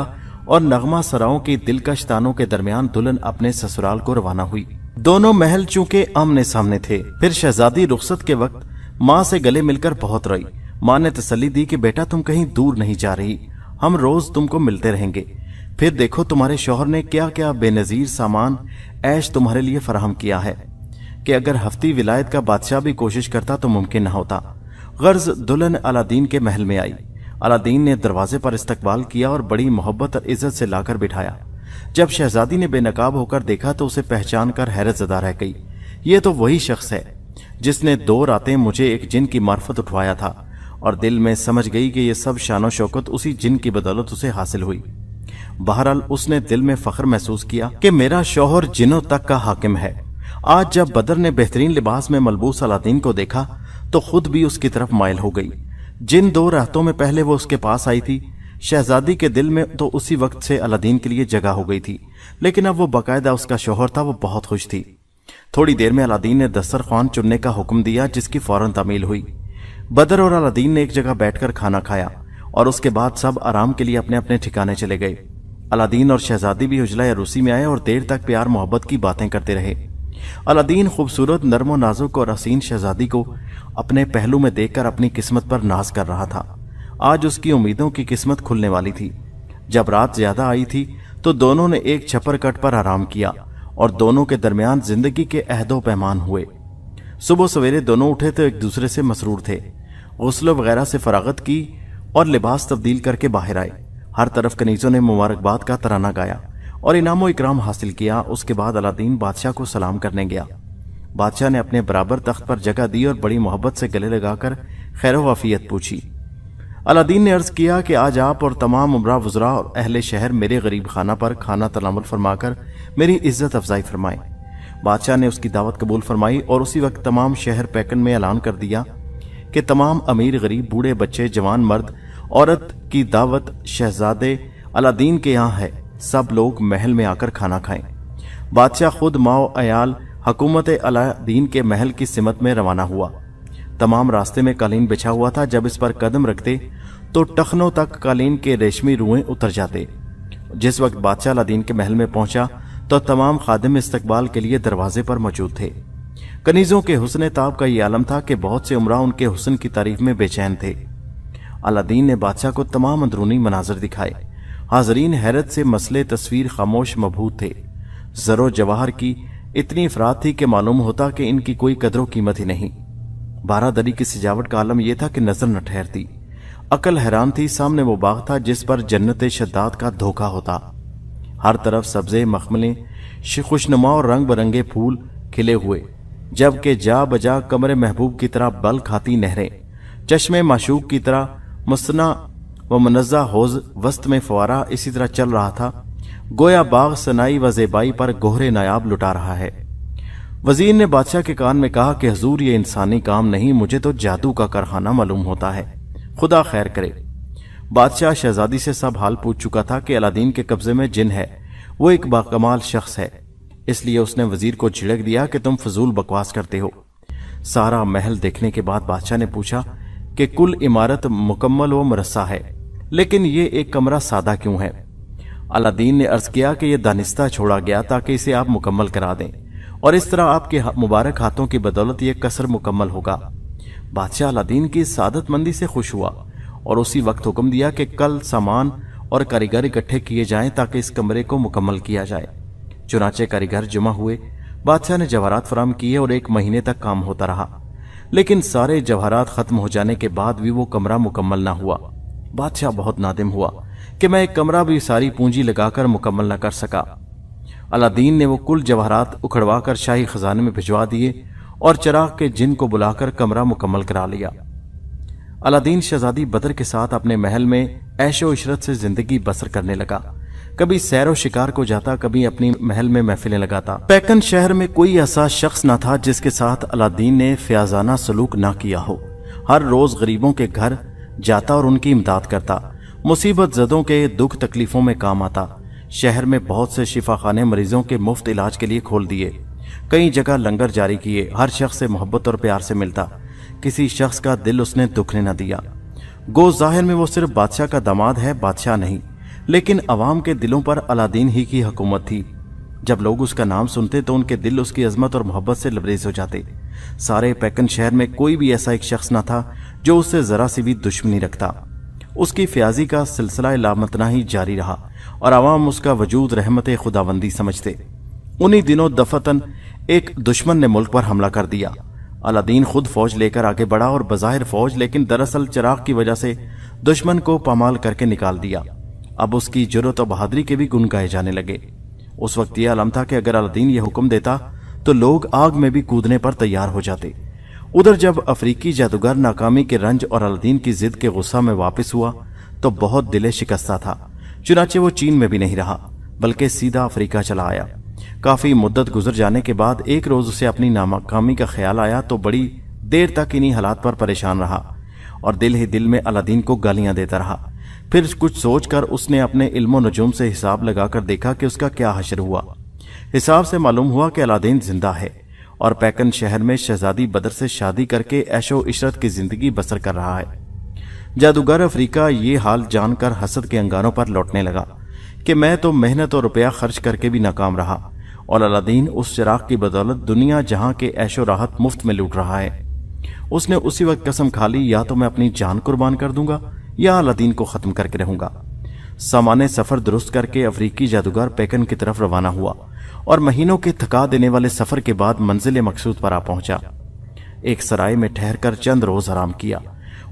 और नगमा सराओं की दिलकश तानों के दरमियान दुल्हन अपने ससुराल को रवाना हुई। दोनों महल चूंकि आमने सामने थे। फिर शहजादी रुखसत के वक्त मां से गले मिलकर बहुत रोई। मां ने तसल्ली दी कि बेटा तुम कहीं दूर नहीं जा रही, हम रोज तुमको मिलते रहेंगे। फिर देखो तुम्हारे शौहर ने क्या क्या बेनजीर सामान ऐश तुम्हारे लिए फराहम किया है कि अगर हफ्ती विलायत का बादशाह भी कोशिश करता तो मुमकिन न होता। गर्ज दुल्हन अलादीन के महल में आई। अलादीन ने दरवाजे पर इस्तकबाल किया और बड़ी मोहब्बत और इज्जत से लाकर बिठाया। जब शहजादी ने बेनकाब होकर देखा तो उसे पहचान कर हैरत ज़दा रह गई। ये तो वही शख्स है जिसने 2 रातें मुझे एक जिन की मार्फत उठवाया था और दिल में समझ गई कि ये सब शानो शौकत उसी जिन की बदौलत उसे हासिल हुई। बहरहाल उसने दिल में फख्र महसूस किया कि मेरा शौहर जिनों तक का हाकिम है। आज जब बदर ने बेहतरीन लिबास में मलबूस अलादीन को देखा तो खुद भी उसकी तरफ माइल हो गई। जिन 2 रातों में पहले वो उसके पास आई थी, शहजादी के दिल में तो उसी वक्त से अलादीन के लिए जगह हो गई थी, लेकिन अब वो बाकायदा उसका शौहर था। वो बहुत खुश थी। थोड़ी देर में अलादीन ने दस्तरखान चुनने का हुक्म दिया, जिसकी फौरन तामील हुई। बदर और अलादीन ने एक जगह बैठकर खाना खाया और उसके बाद सब आराम के लिए अपने अपने ठिकाने चले गए। अलादीन और शहजादी भी उजला अरूसी में आए और देर तक प्यार मोहब्बत की बातें करते रहे। अलादीन खूबसूरत नरमो नाजुक और हसीन शहजादी को अपने पहलू में देखकर अपनी किस्मत पर नाज कर रहा था। आज उसकी उम्मीदों की किस्मत खुलने वाली थी। जब रात ज्यादा आई थी तो दोनों ने एक छपर कट पर आराम किया और दोनों के दरमियान जिंदगी के अहदो पैमान हुए। सुबह सवेरे दोनों उठे तो एक दूसरे से मसरूर थे। गुस्ल वगैरह से फरागत की और लिबास तब्दील करके बाहर आए। हर तरफ कनीजों ने मुबारकबाद का तराना गाया और इनामो इकराम हासिल किया। उसके बाद अलादीन बादशाह को सलाम करने गया। बादशाह ने अपने बराबर तख्त पर जगह दी और बड़ी मोहब्बत से गले लगाकर खैर वाफियत पूछी। अलादीन ने अर्ज किया कि आज आप और तमाम उमरा वज़रा और अहले शहर मेरे गरीब खाना पर खाना तनामुल फरमाकर मेरी इज्जत अफजाई फरमाएं। बादशाह ने उसकी दावत कबूल फरमाई और उसी वक्त तमाम शहर पैकन में ऐलान कर दिया कि तमाम अमीर गरीब बूढ़े बच्चे जवान मर्द औरत की दावत शहजादे अलादीन के यहाँ है। सब लोग महल में आकर खाना खाएं। बादशाह खुद माओ अयाल हुकूमत अलादीन के महल की सिमत में रवाना हुआ। तमाम रास्ते में कालीन बिछा हुआ था। जब इस पर कदम रखते तो टखनों तक कालीन के रेशमी रुएं उतर जाते। जिस वक्त बादशाह अलादीन के महल में पहुंचा तो तमाम खादिम इस्तकबाल के लिए दरवाजे पर मौजूद थे। कनीजों के हुस्न ताब का यह आलम था कि बहुत से उमरा उनके हुस्न की तारीफ में बेचैन थे। अलादीन ने बादशाह को तमाम अंदरूनी मनाजर दिखाए। हाजरीन हैरत से मसले तस्वीर खामोश मबहूत थे। जरो जवाहर की इतनी अफराद थी कि मालूम होता कि इनकी कोई कदरों कीमत ही नहीं। बारादरी की सजावट का आलम यह था कि नजर न ठहरती। عقل حیران تھی، سامنے وہ باغ تھا جس پر جنت شداد کا دھوکہ ہوتا۔ ہر طرف سبزے، مخملیں، خوشنما اور رنگ برنگے پھول کھلے ہوئے، جبکہ جا بجا کمر محبوب کی طرح بل کھاتی نہریں، چشمے معشوق کی طرح مصنع و منزہ حوض، وسط میں فوارہ اسی طرح چل رہا تھا گویا باغ صنائی و زیبائی پر گوہرے نایاب لٹا رہا ہے۔ وزیر نے بادشاہ کے کان میں کہا کہ حضور یہ انسانی کام نہیں، مجھے تو جادو کا کارخانہ معلوم ہوتا ہے، خدا خیر کرے۔ بادشاہ شہزادی سے سب حال پوچھ چکا تھا کہ الادین کے قبضے میں جن ہے، وہ ایک باکمال شخص ہے، اس لیے اس نے وزیر کو جھڑک دیا کہ تم فضول بکواس کرتے ہو۔ سارا محل دیکھنے کے بعد بادشاہ نے پوچھا کہ کل عمارت مکمل و مرصع ہے، لیکن یہ ایک کمرہ سادہ کیوں ہے؟ الادین نے عرض کیا کہ یہ دانستہ چھوڑا گیا تاکہ اسے آپ مکمل کرا دیں، اور اس طرح آپ کے مبارک ہاتھوں کی بدولت یہ قصر مکمل ہوگا۔ بادشاہ الادین کی سعادت مندی سے خوش ہوا اور اسی وقت حکم دیا کہ کل سامان اور کاریگر اکٹھے کیے جائیں تاکہ اس کمرے کو مکمل کیا جائے۔ چنانچہ کاریگر جمع ہوئے، بادشاہ نے جواہرات فراہم کیے اور 1 مہینے تک کام ہوتا رہا، لیکن سارے جواہرات ختم ہو جانے کے بعد بھی وہ کمرہ مکمل نہ ہوا۔ بادشاہ بہت نادم ہوا کہ میں ایک کمرہ بھی ساری پونجی لگا کر مکمل نہ کر سکا۔ الادین نے وہ کل جواہرات اکھڑوا کر شاہی خزانے میں بھجوا دیے اور چراغ کے جن کو بلا کر کمرہ مکمل کرا لیا۔ الادین شہزادی بدر کے ساتھ اپنے محل میں عیش و عشرت سے زندگی بسر کرنے لگا، کبھی سیر و شکار کو جاتا، کبھی اپنی محل میں محفلیں لگاتا۔ پیکن شہر میں کوئی ایسا شخص نہ تھا جس کے ساتھ الادین نے فیاضانہ سلوک نہ کیا ہو۔ ہر روز غریبوں کے گھر جاتا اور ان کی امداد کرتا، مصیبت زدوں کے دکھ تکلیفوں میں کام آتا۔ شہر میں بہت سے شفا خانے مریضوں کے مفت علاج کے لیے کھول دیے، کئی جگہ لنگر جاری کیے، ہر شخص سے محبت اور پیار سے ملتا، کسی شخص کا دل اس نے دکھنے نہ دیا۔ گو ظاہر میں وہ صرف بادشاہ کا داماد ہے، بادشاہ نہیں، لیکن عوام کے دلوں پر الادین ہی کی حکومت تھی۔ جب لوگ اس کا نام سنتے تو ان کے دل اس کی عظمت اور محبت سے لبریز ہو جاتے۔ سارے پیکن شہر میں کوئی بھی ایسا ایک شخص نہ تھا جو اس سے ذرا سی بھی دشمنی رکھتا۔ اس کی فیاضی کا سلسلہ لامتناہی جاری رہا اور عوام اس کا وجود رحمت خداوندی سمجھتے۔ انہی دنوں دفتن ایک دشمن نے ملک پر حملہ کر دیا۔ الادین خود فوج لے کر آگے بڑھا اور بظاہر فوج لیکن دراصل چراغ کی وجہ سے دشمن کو پامال کر کے نکال دیا۔ اب اس کی جرأت و بہادری کے بھی گن گائے جانے لگے۔ اس وقت یہ عالم تھا کہ اگر الادین یہ حکم دیتا تو لوگ آگ میں بھی کودنے پر تیار ہو جاتے۔ ادھر جب افریقی جادوگر ناکامی کے رنج اور الادین کی ضد کے غصہ میں واپس ہوا تو بہت دل شکستہ تھا، چنانچہ وہ چین میں بھی نہیں رہا بلکہ سیدھا افریقہ چلا آیا۔ کافی مدت گزر جانے کے بعد ایک روز اسے اپنی ناکامی کا خیال آیا تو بڑی دیر تک انہی حالات پر پریشان رہا اور دل ہی دل میں الادین کو گالیاں دیتا رہا۔ پھر کچھ سوچ کر اس نے اپنے علم و نجوم سے حساب لگا کر دیکھا کہ اس کا کیا حشر ہوا۔ حساب سے معلوم ہوا کہ الادین زندہ ہے اور پیکن شہر میں شہزادی بدر سے شادی کر کے عیش و عشرت کی زندگی بسر کر رہا ہے۔ جادوگر افریقہ یہ حال جان کر حسد کے انگاروں پر لوٹنے لگا کہ میں تو محنت اور روپیہ خرچ کر کے بھی ناکام رہا اور الادین اس چراغ کی بدولت دنیا جہاں کے عیش و راحت مفت میں لوٹ رہا ہے۔ اس نے اسی وقت قسم کھا لی، یا تو میں اپنی جان قربان کر دوں گا یا الادین کو ختم کر کے رہوں گا۔ سامان سفر درست کر کے افریقی جادوگر پیکن کی طرف روانہ ہوا اور مہینوں کے تھکا دینے والے سفر کے بعد منزل مقصود پر آ پہنچا۔ ایک سرائے میں ٹھہر کر چند روز آرام کیا۔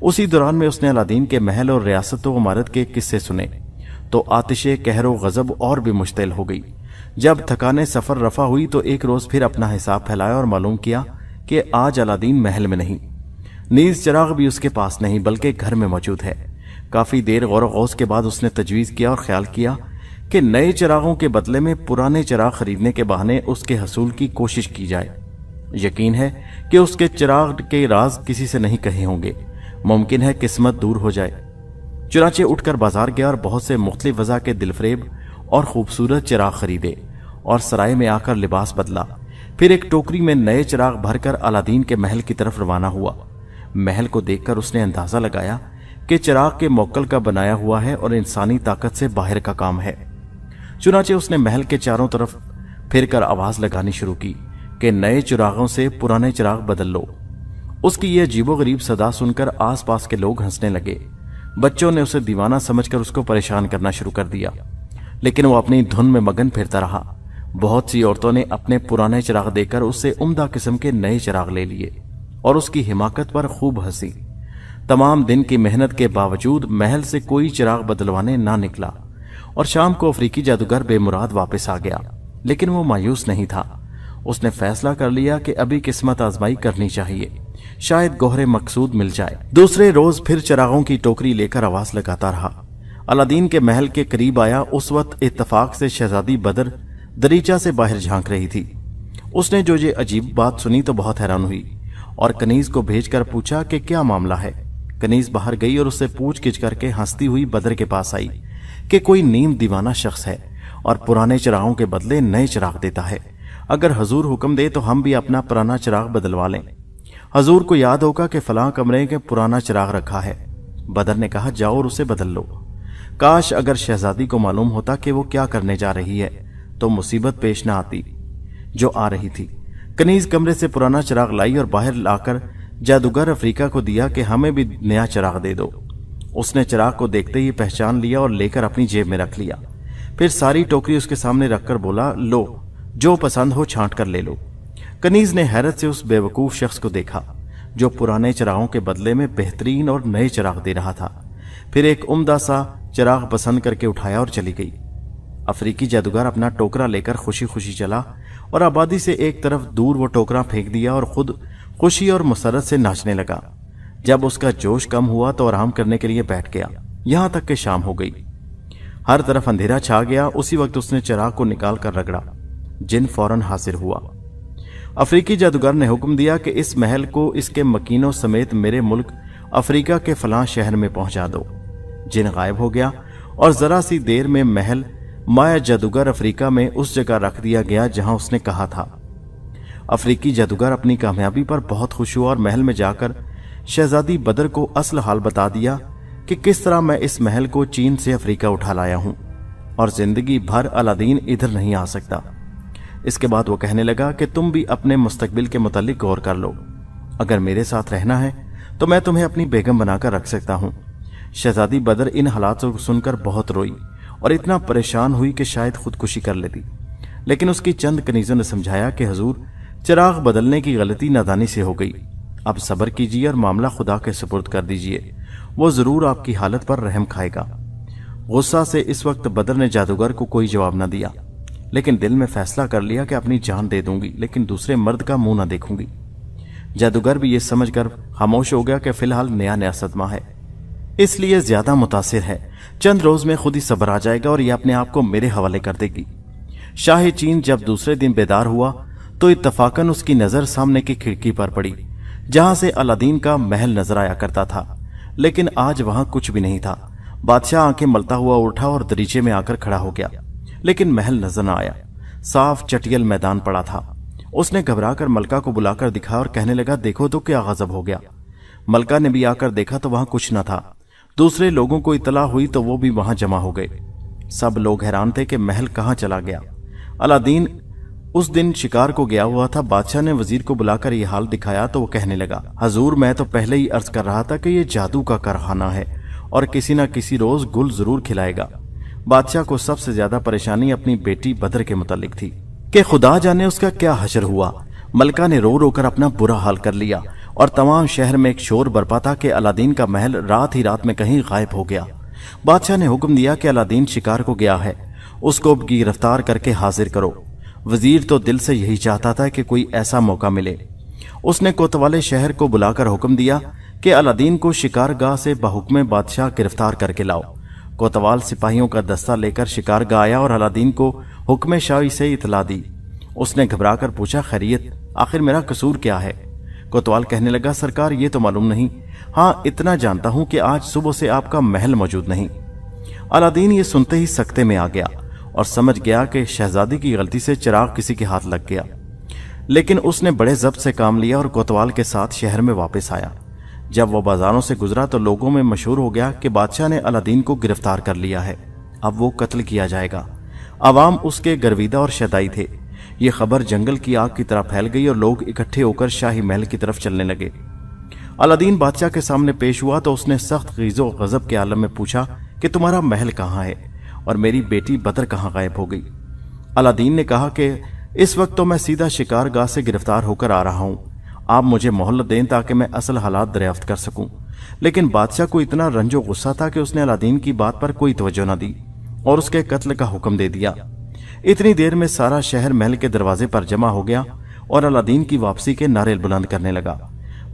اسی دوران میں اس نے الادین کے محل اور ریاست و عمارت کے قصے سنے تو آتش قہر و غضب اور بھی مشتعل ہو گئی۔ جب تھکانے سفر رفع ہوئی تو ایک روز پھر اپنا حساب پھیلایا اور معلوم کیا کہ آج الادین محل میں نہیں، نیز چراغ بھی اس کے پاس نہیں بلکہ گھر میں موجود ہے۔ کافی دیر غور و خوض کے بعد اس نے تجویز کیا اور خیال کیا کہ نئے چراغوں کے بدلے میں پرانے چراغ خریدنے کے بہانے اس کے حصول کی کوشش کی جائے۔ یقین ہے کہ اس کے چراغ کے راز کسی سے نہیں کہے ہوں گے، ممکن ہے قسمت دور ہو جائے۔ چنانچہ اٹھ کر بازار گیا اور بہت سے مختلف وضع کے دلفریب اور خوبصورت چراغ خریدے اور سرائے میں آ کر لباس بدلا۔ پھر ایک ٹوکری میں نئے چراغ بھر کر الادین کے محل کی طرف روانہ ہوا۔ محل کو دیکھ کر اس نے اندازہ لگایا کہ چراغ کے موکل کا بنایا ہوا ہے اور انسانی طاقت سے باہر کا کام ہے۔ چنانچہ اس نے محل کے چاروں طرف پھر کر آواز لگانی شروع کی کہ نئے چراغوں سے پرانے چراغ بدل لو۔ اس کی یہ عجیب و غریب صدا سن کر آس پاس کے لوگ ہنسنے لگے۔ بچوں نے اسے دیوانہ سمجھ کر اس کو پریشان کرنا شروع کر دیا، لیکن وہ اپنی دھن میں مگن پھرتا رہا۔ بہت سی عورتوں نے اپنے پرانے چراغ دے کر اس سے عمدہ قسم کے نئے چراغ لے لیے اور اس کی حماقت پر خوب ہنسی۔ तमाम दिन की मेहनत के बावजूद महल से कोई चिराग बदलवाने ना निकला और शाम को अफ्रीकी जादूगर बेमुराद वापस आ गया। लेकिन वो मायूस नहीं था। उसने फैसला कर लिया कि अभी किस्मत आजमाई करनी चाहिए, शायद गोहरे मकसूद मिल जाए। दूसरे रोज फिर चिरागों की टोकरी लेकर आवाज लगाता रहा। अलादीन के महल के करीब आया। उस वक्त इत्तफाक से शहजादी बदर दरीचा से बाहर झांक रही थी। उसने जो ये अजीब बात सुनी तो बहुत हैरान हुई और कनीज को भेजकर पूछा कि क्या मामला है। कनीज बाहर गई और उससे पूछ गिछ करके हंसती हुई बदर के पास आई कि कोई नीम दीवाना शख्स है और पुराने चिरागों के बदले नए चिराग देता है। अगर हजूर हुक्म दे तो हम भी अपना पुराना चिराग बदलवा लें। हजूर को याद होगा कि फलां कमरे के पुराना चिराग रखा है। बदर ने कहा, जाओ और उसे बदल लो। काश अगर शहजादी को मालूम होता कि वो क्या करने जा रही है तो मुसीबत पेश न आती जो आ रही थी। कनीज कमरे से पुराना चिराग लाई और बाहर लाकर जादूगर अफ्रीका को दिया कि हमें भी नया चिराग दे दो। उसने चिराग को देखते ही पहचान लिया और लेकर अपनी जेब में रख लिया। फिर सारी टोकरी उसके सामने रखकर बोला, लो, जो पसंद हो छांट कर ले लो। कनीज ने हैरत से उस बेवकूफ शख्स को देखा जो पुराने चिरागों के बदले में बेहतरीन और नए चिराग दे रहा था। फिर एक उम्दा सा चिराग पसंद करके उठाया और चली गई। अफ्रीकी जादूगर अपना टोकरा लेकर खुशी खुशी चला और आबादी से एक तरफ दूर वो टोकरा फेंक दिया और खुद खुशी और मुसरत से नाचने लगा। जब उसका जोश कम हुआ तो आराम करने के लिए बैठ गया। यहां तक कि शाम हो गई, हर तरफ अंधेरा छा गया। उसी वक्त उसने चिराग को निकाल कर रगड़ा। जिन फौरन हाजिर हुआ। अफ्रीकी जादूगर ने हुक्म दिया कि इस महल को इसके मकीनों समेत मेरे मुल्क अफ्रीका के फलां शहर में पहुंचा दो। जिन गायब हो गया और जरा सी देर में महल माया जादूगर अफ्रीका में उस जगह रख दिया गया जहां उसने कहा था। अफ्रीकी जादूगर अपनी कामयाबी पर बहुत खुश हुआ और महल में जाकर शहजादी बदर को असल हाल बता दिया कि किस तरह मैं इस महल को चीन से अफ्रीका उठा लाया हूं और जिंदगी भर अलादीन इधर नहीं आ सकता। इसके बाद वो कहने लगा कि तुम भी अपने मुस्तकबिल के मुतालिक गौर कर लो। अगर मेरे साथ रहना है तो मैं तुम्हें अपनी बेगम बनाकर रख सकता हूं। शहजादी बदर इन हालातों को सुनकर बहुत रोई और इतना परेशान हुई कि शायद खुदकुशी कर लेती। लेकिन उसकी चंद कनीजों ने समझाया कि हजूर, चिराग बदलने की गलती नादानी से हो गई। अब सब्र कीजिए और मामला खुदा के सुपुर्द कर दीजिए, वो जरूर आपकी हालत पर रहम खाएगा। गुस्सा से इस वक्त बदर ने जादूगर को कोई जवाब न दिया, लेकिन दिल में फैसला कर लिया कि अपनी जान दे दूंगी लेकिन दूसरे मर्द का मुंह न देखूंगी। जादूगर भी ये समझकर खामोश हो गया कि फिलहाल नया नया सदमा है, इसलिए ज्यादा मुतासिर है। चंद रोज में खुद ही सब्र आ जाएगा और ये अपने आप को मेरे हवाले कर देगी। शाही चीन जब दूसरे दिन बेदार हुआ तो इत्तफाकन उसकी नजर सामने की खिड़की पर पड़ी जहां से अलादीन का महल नजर आया करता था। लेकिन आज वहां कुछ भी नहीं था। बादशाह आंखें मलता हुआ उठा और दरीचे में आकर खड़ा हो गया, लेकिन महल नजर न आया। साफ चटियल मैदान पड़ा था। उसने घबराकर मलका को बुलाकर दिखाया और कहने लगा, देखो तो क्या गजब हो गया। मलका ने भी आकर देखा तो वहां कुछ न था। दूसरे लोगों को इतला हुई तो वो भी वहां जमा हो गए। सब लोग हैरान थे कि महल कहां चला गया। अलादीन उस दिन शिकार को गया हुआ था। बादशाह ने वजीर को बुलाकर यह हाल दिखाया तो वो कहने लगा, हजूर, मैं तो पहले ही अर्ज कर रहा था कि यह जादू का कारखाना है और किसी न किसी रोज गुल जरूर खिलाएगा। बादशाह को सबसे ज्यादा परेशानी अपनी बेटी बदर के मुतालिक थी कि खुदा जाने उसका क्या हशर हुआ। मलका ने रो रो कर अपना बुरा हाल कर लिया और तमाम शहर में एक शोर बरपा था कि अलादीन का महल रात ही रात में कहीं गायब हो गया। बादशाह ने हुक्म दिया कि अलादीन शिकार को गया है, उसको गिरफ्तार करके हाजिर करो। वजीर तो दिल से यही चाहता था कि कोई ऐसा मौका मिले। उसने कोतवाले शहर को बुलाकर हुक्म दिया कि अलादीन को शिकारगाह से बहुक्म बादशाह गिरफ्तार करके लाओ। कोतवाल सिपाहियों का दस्ता लेकर शिकारगाह आया और अलादीन को हुक्म शाही से इतला दी। उसने घबराकर पूछा, खैरियत, आखिर मेरा कसूर क्या है? कोतवाल कहने लगा, सरकार, ये तो मालूम नहीं, हाँ इतना जानता हूं कि आज सुबह से आपका महल मौजूद नहीं। अलादीन ये सुनते ही सख्ते में आ गया और समझ गया कि शहजादी की गलती से चिराग किसी के हाथ लग गया। लेकिन उसने बड़े जब्त से काम लिया और कोतवाल के साथ शहर में वापस आया। जब वो बाजारों से गुजरा तो लोगों में मशहूर हो गया कि बादशाह ने अलादीन को गिरफ्तार कर लिया है, अब वो कत्ल किया जाएगा। अवाम उसके गर्विदा और शदाई थे। ये खबर जंगल की आग की तरह फैल गई और लोग इकट्ठे होकर शाही महल की तरफ चलने लगे। अलादीन बादशाह के सामने पेश हुआ तो उसने सख्त गीज़ो गजब के आलम में पूछा कि तुम्हारा महल कहाँ है और मेरी बेटी बदर कहाँ गायब हो गई? अलादीन ने कहा कि इस वक्त तो मैं सीधा शिकारगाह से गिरफ्तार होकर आ रहा हूं। आप मुझे मोहलत दें ताकि मैं असल हालात दरियाफ्त कर सकूं। लेकिन बादशाह को इतना रंजो गुस्सा था कि उसने अलादीन की बात पर कोई तवज्जो न दी और उसके कत्ल का हुक्म दे दिया। इतनी देर में सारा शहर महल के दरवाजे पर जमा हो गया और अलादीन की वापसी के नारे बुलंद करने लगा।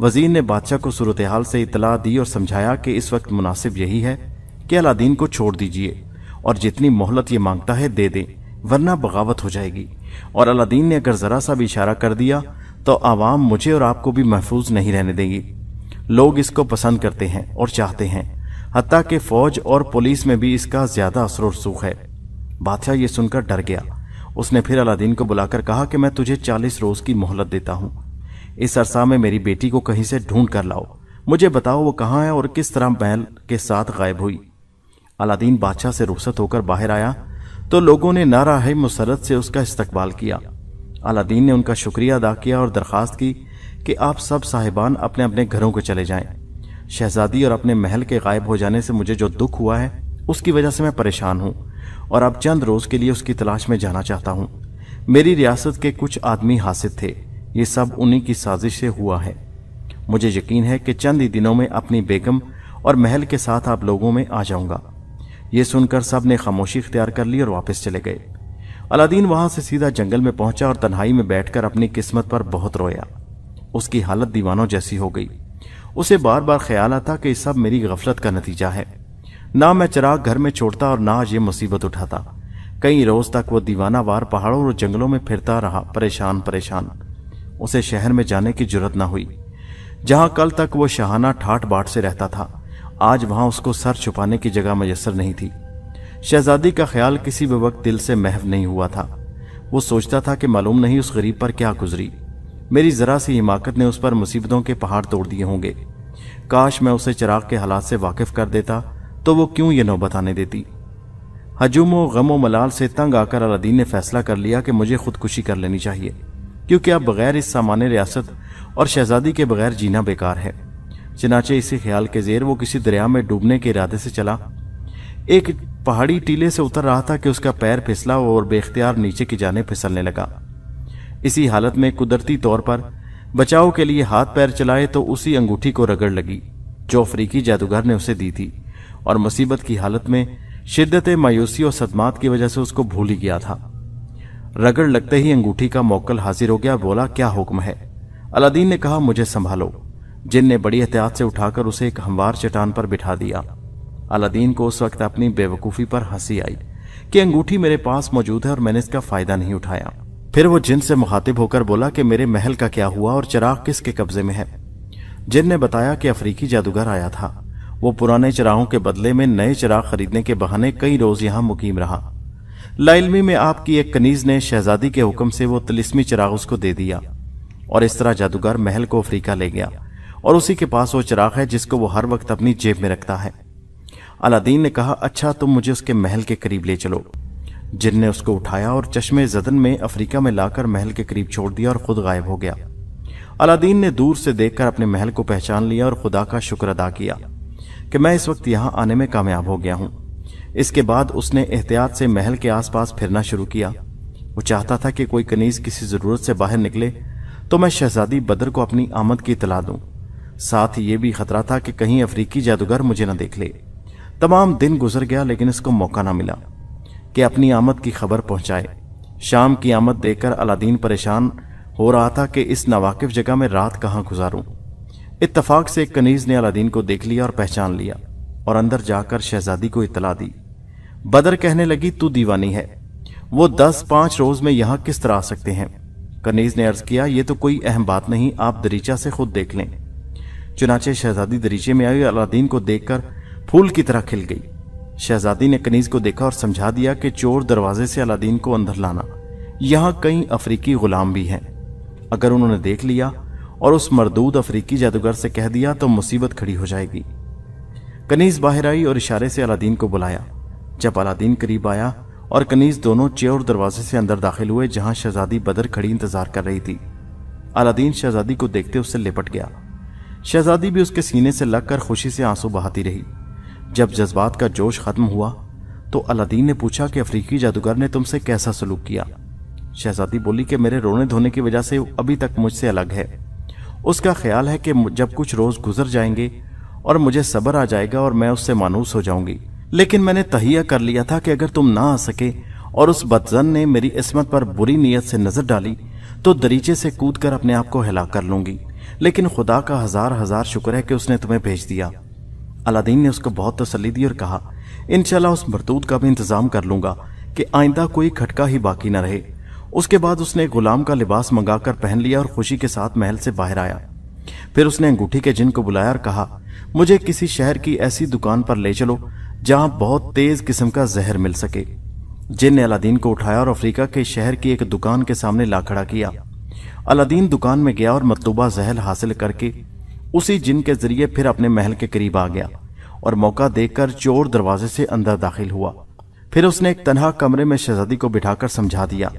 वजीर ने बादशाह को सूरत हाल से इतला दी और समझाया कि इस वक्त मुनासिब यही है कि अलादीन को छोड़ दीजिए और जितनी मोहलत ये मांगता है दे दें, वरना बगावत हो जाएगी। और अलादीन ने अगर जरा सा भी इशारा कर दिया तो आवाम मुझे और आपको भी महफूज नहीं रहने देगी। लोग इसको पसंद करते हैं और चाहते हैं, हत्ता कि फौज और पुलिस में भी इसका ज्यादा असर और रसूख है। बादशाह ये सुनकर डर गया। उसने फिर अलादीन को बुलाकर कहा कि मैं तुझे 40 रोज की मोहलत देता हूं। इस अरसा में मेरी बेटी को कहीं से ढूंढ कर लाओ, मुझे बताओ वो कहाँ है और किस तरह महल के साथ गायब हुई। अलादीन बादशाह से रुखसत होकर बाहर आया तो लोगों ने नाराहे मुसरत से उसका इस्तकबाल किया। अलादीन ने उनका शुक्रिया अदा किया और दरखास्त की कि आप सब साहिबान अपने अपने घरों को चले जाएं। शहजादी और अपने महल के गायब हो जाने से मुझे जो दुख हुआ है उसकी वजह से मैं परेशान हूं और अब चंद रोज के लिए उसकी तलाश में जाना चाहता हूं। मेरी रियासत के कुछ आदमी हासिल थे, ये सब उन्हीं की साजिश से हुआ है। मुझे यकीन है कि चंद ही दिनों में अपनी बेगम और महल के साथ आप लोगों में आ जाऊंगा। ये सुनकर सब ने खामोशी इख्तियार कर ली और वापस चले गए। अलादीन वहां से सीधा जंगल में पहुंचा और तन्हाई में बैठकर अपनी किस्मत पर बहुत रोया। उसकी हालत दीवानों जैसी हो गई। उसे बार बार ख्याल आता कि सब मेरी गफलत का नतीजा है। ना मैं चिराग घर में छोड़ता और ना आज ये मुसीबत उठाता। कई रोज तक वो दीवाना वार पहाड़ों और जंगलों में फिरता रहा, परेशान परेशान। उसे शहर में जाने की जुर्रत ना हुई। जहां कल तक वो शाहाना ठाट बाट से रहता था, आज वहां उसको सर छुपाने की जगह मयसर नहीं थी। शहजादी का ख्याल किसी भी वक्त दिल से महव नहीं हुआ था। वो सोचता था कि मालूम नहीं उस गरीब पर क्या गुजरी। मेरी जरा सी हिमाकत ने उस पर मुसीबतों के पहाड़ तोड़ दिए होंगे। काश मैं उसे चिराग के हालात से वाकिफ कर देता तो वो क्यों ये नौबत आने देती। हजूम गमो मलाल से तंग आकर अलादीन ने फैसला कर लिया कि मुझे खुदकुशी कर लेनी चाहिए, क्योंकि अब बगैर इस सामान्य रियासत और शहजादी के बगैर जीना बेकार है। चनाचे इसी ख्याल के जेर वो किसी दरिया में डूबने के इरादे से चला। एक पहाड़ी टीले से उतर रहा था कि उसका पैर फिसला और बेख्तियार नीचे की जानिब फिसलने लगा। इसी हालत में कुदरती तौर पर बचाव के लिए हाथ पैर चलाए तो उसी अंगूठी को रगड़ लगी जो अफ्रीकी जादूगर ने उसे दी थी, और मुसीबत की हालत में शिद्दत मायूसी और सदमात की वजह से उसको भूल ही गया था। रगड़ लगते ही अंगूठी का मौक्कल हाजिर हो गया। बोला, क्या हुक्म है? अलादीन ने कहा, मुझे संभालो। जिन ने बड़ी एहतियात से उठाकर उसे एक हमवार चट्टान पर बिठा दिया। अलादीन को उस वक्त अपनी बेवकूफ़ी पर हंसी आई कि अंगूठी मेरे पास मौजूद है और मैंने इसका फायदा नहीं उठाया। फिर वो जिन से मुखातिब होकर बोला कि मेरे महल का क्या हुआ और चिराग किसके कब्जे में है। जिन ने बताया कि अफ्रीकी जादूगर आया था। वो पुराने चिरागों के बदले में नए चिराग खरीदने के बहाने कई रोज यहां मुकीम रहा। लाइल्मी में आपकी एक कनीज ने शहजादी के हुक्म से वो तिलिस्मी चिराग उसको दे दिया और इस तरह जादूगर महल को अफ्रीका ले गया और उसी के पास वो चिराग है जिसको वो हर वक्त अपनी जेब में रखता है। अलादीन ने कहा, अच्छा तुम मुझे उसके महल के करीब ले चलो। जिन ने उसको उठाया और चश्मे जदन में अफ्रीका में लाकर महल के करीब छोड़ दिया और खुद गायब हो गया। अलादीन ने दूर से देखकर अपने महल को पहचान लिया और खुदा का शुक्र अदा किया कि मैं इस वक्त यहां आने में कामयाब हो गया हूं। इसके बाद उसने एहतियात से महल के आसपास फिरना शुरू किया। वो चाहता था कि कोई कनीज किसी जरूरत से बाहर निकले तो मैं शहजादी बदर को अपनी आमद की इतला दूं। साथ ही ये भी खतरा था कि कहीं अफ्रीकी जादूगर मुझे न देख ले। तमाम दिन गुजर गया लेकिन इसको मौका न मिला कि अपनी आमद की खबर पहुंचाए। शाम की आमद देखकर अलादीन परेशान हो रहा था कि इस नावाकिफ जगह में रात कहां गुजारूं। इत्तफाक से एक कनीज ने अलादीन को देख लिया और पहचान लिया और अंदर जाकर शहजादी को इतला दी। बदर कहने लगी, तू दीवानी है, वो 10-5 रोज में यहां किस तरह आ सकते हैं? कनीज ने अर्ज किया, ये तो कोई अहम बात नहीं, आप दरीचा से खुद देख लें। चुनाचे शहजादी दरीचे में आई। अलादीन को देखकर फूल की तरह खिल गई। शहजादी ने कनीज को देखा और समझा दिया कि चोर दरवाजे से अलादीन को अंदर लाना। यहां कई अफ्रीकी गुलाम भी हैं। अगर उन्होंने देख लिया और उस मरदूद अफ्रीकी जादूगर से कह दिया तो मुसीबत खड़ी हो जाएगी। कनीज बाहर आई और इशारे से अलादीन को बुलाया। जब अलादीन करीब आया और कनीज दोनों चोर दरवाजे से अंदर दाखिल हुए जहां शहजादी बदर खड़ी इंतजार कर रही थी। अलादीन शहजादी को देखते उससे लिपट गया। शहजादी भी उसके सीने से लगकर खुशी से आंसू बहाती रही। जब जज्बात का जोश खत्म हुआ तो अलादीन ने पूछा कि अफ्रीकी जादूगर ने तुमसे कैसा सलूक किया। शहजादी बोली कि मेरे रोने धोने की वजह से अभी तक मुझसे अलग है। उसका ख्याल है कि जब कुछ रोज गुजर जाएंगे और मुझे सब्र आ जाएगा और मैं उससे मानूस हो जाऊंगी। लेकिन मैंने तहिया कर लिया था कि अगर तुम ना आ सके और उस बदजन ने मेरी इस्मत पर बुरी नीयत से नजर डाली तो दरीचे से कूद कर अपने आप को हिलाक कर लूंगी। लेकिन खुदा का हजार हजार शुक्र है कि उसने तुम्हें भेज दिया। अलादीन ने उसको बहुत तसल्ली दी और कहा, इंशाल्लाह उस मरदूद का भी इंतजाम कर लूंगा कि आइंदा कोई खटका ही बाकी न रहे। उसके बाद उसने गुलाम का लिबास मंगाकर पहन लिया और खुशी के साथ महल से बाहर आया। फिर उसने अंगूठी के जिन को बुलाया और कहा, मुझे किसी शहर की ऐसी दुकान पर ले चलो जहां बहुत तेज किस्म का जहर मिल सके। जिन ने अलादीन को उठाया और अफ्रीका के शहर की एक दुकान के सामने ला खड़ा किया। अलादीन दुकान में गया और मतलूबा जहर हासिल करके उसी जिन के जरिए फिर अपने महल के करीब आ गया और मौका देखकर चोर दरवाजे से अंदर दाखिल हुआ। फिर उसने एक तन्हा कमरे में शहजादी को बिठाकर समझा दिया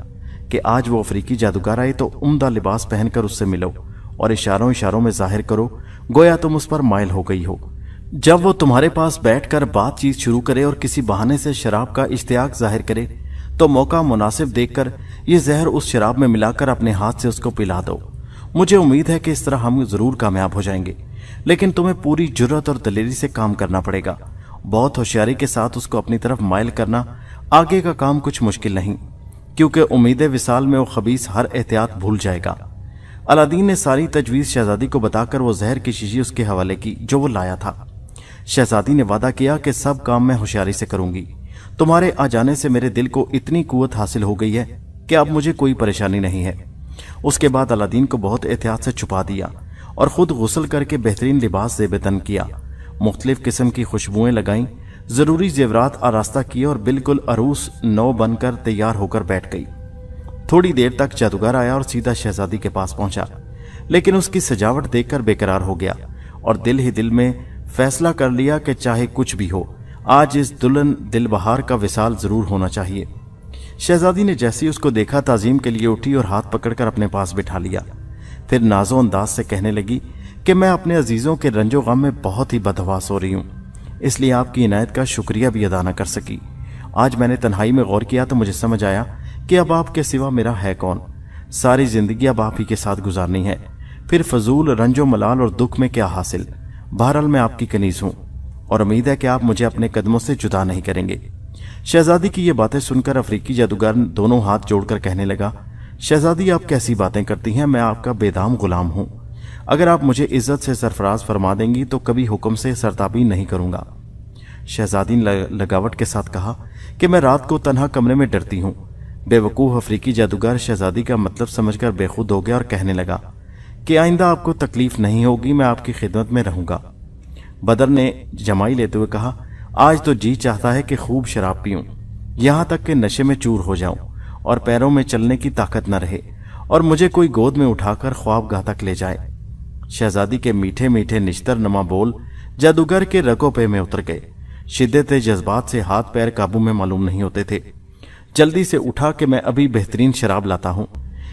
कि आज वो अफ्रीकी जादूगर आए तो उम्दा लिबास पहनकर उससे मिलो और इशारों इशारों में जाहिर करो गोया तुम उस पर माइल हो गई हो। जब वो तुम्हारे पास बैठकर बातचीत शुरू करे और किसी बहाने से शराब का इश्तियाक जाहिर करे तो मौका मुनासिब देखकर ये जहर उस शराब में मिलाकर अपने हाथ से उसको पिला दो। मुझे उम्मीद है कि इस तरह हम जरूर कामयाब हो जाएंगे, लेकिन तुम्हें पूरी जुर्रत और दलेरी से काम करना पड़ेगा। बहुत होशियारी के साथ उसको अपनी तरफ माइल करना। आगे का काम कुछ मुश्किल नहीं, क्योंकि उम्मीद विसाल में वो खबीस हर एहतियात भूल जाएगा। अलादीन ने सारी तजवीज शहजादी को बताकर वो जहर की शीशी उसके हवाले की जो वो लाया था। शहजादी ने वादा किया कि सब काम मैं होशियारी से करूंगी। तुम्हारे आ जाने से मेरे दिल को इतनी कुव्वत हासिल हो गई है कि अब मुझे कोई परेशानी नहीं है। उसके बाद अलादीन को बहुत एहतियात से छुपा दिया और खुद गुस्ल करके बेहतरीन लिबास ज़ेब-ए-तन किया, मुख्तलिफ किस्म की खुशबुएं लगाईं, जरूरी जेवरात आरास्ता किए और बिल्कुल अरूस नौ बनकर तैयार होकर बैठ गई। थोड़ी देर तक जादूगर आया और सीधा शहजादी के पास पहुंचा, लेकिन उसकी सजावट देखकर बेकरार हो गया और दिल ही दिल में फैसला कर लिया कि चाहे कुछ भी हो आज इस दुल्हन दिलबहार का विसाल जरूर होना चाहिए। शहजादी ने जैसे ही उसको देखा ताजीम के लिए उठी और हाथ पकड़कर अपने पास बिठा लिया। फिर नाजो अंदाज से कहने लगी कि मैं अपने अजीजों के रंजो गम में बहुत ही बदहवास हो रही हूँ, इसलिए आपकी इनायत का शुक्रिया भी अदा न कर सकी। आज मैंने तन्हाई में गौर किया तो मुझे समझ आया कि अब आपके सिवा मेरा है कौन। सारी जिंदगी अब आप ही के साथ गुजारनी है, फिर फजूल रंजो मलाल और दुख में क्या हासिल। बहरहाल मैं आपकी कनीज हूं और उम्मीद है कि आप मुझे अपने कदमों से जुदा नहीं करेंगे। शहजादी की ये बातें सुनकर अफ्रीकी जादूगर दोनों हाथ जोड़कर कहने लगा, शहजादी आप कैसी बातें करती हैं, मैं आपका बेदाम गुलाम हूं। अगर आप मुझे इज्जत से सरफराज फरमा देंगी तो कभी हुक्म से सरताबी नहीं करूंगा। शहजादी ने लगावट के साथ कहा कि मैं रात को तन्हा कमरे में डरती हूं। बेवकूफ अफ्रीकी जादूगर शहजादी का मतलब समझकर बेखुद हो गया और कहने लगा कि आइंदा आपको तकलीफ नहीं होगी, मैं आपकी खिदमत में रहूंगा। बदर ने जमाई लेते हुए कहा, आज तो जी चाहता है कि खूब शराब पीऊं, यहां तक कि नशे में चूर हो जाऊं और पैरों में चलने की ताकत न रहे और मुझे कोई गोद में उठाकर ख्वाबगाह तक ले जाए। शहजादी के मीठे मीठे निश्तर नमा बोल जादूगर के रगों पे में उतर गए। शिद्दत जज्बात से हाथ पैर काबू में मालूम नहीं होते थे। जल्दी से उठा कि मैं अभी बेहतरीन शराब लाता हूं।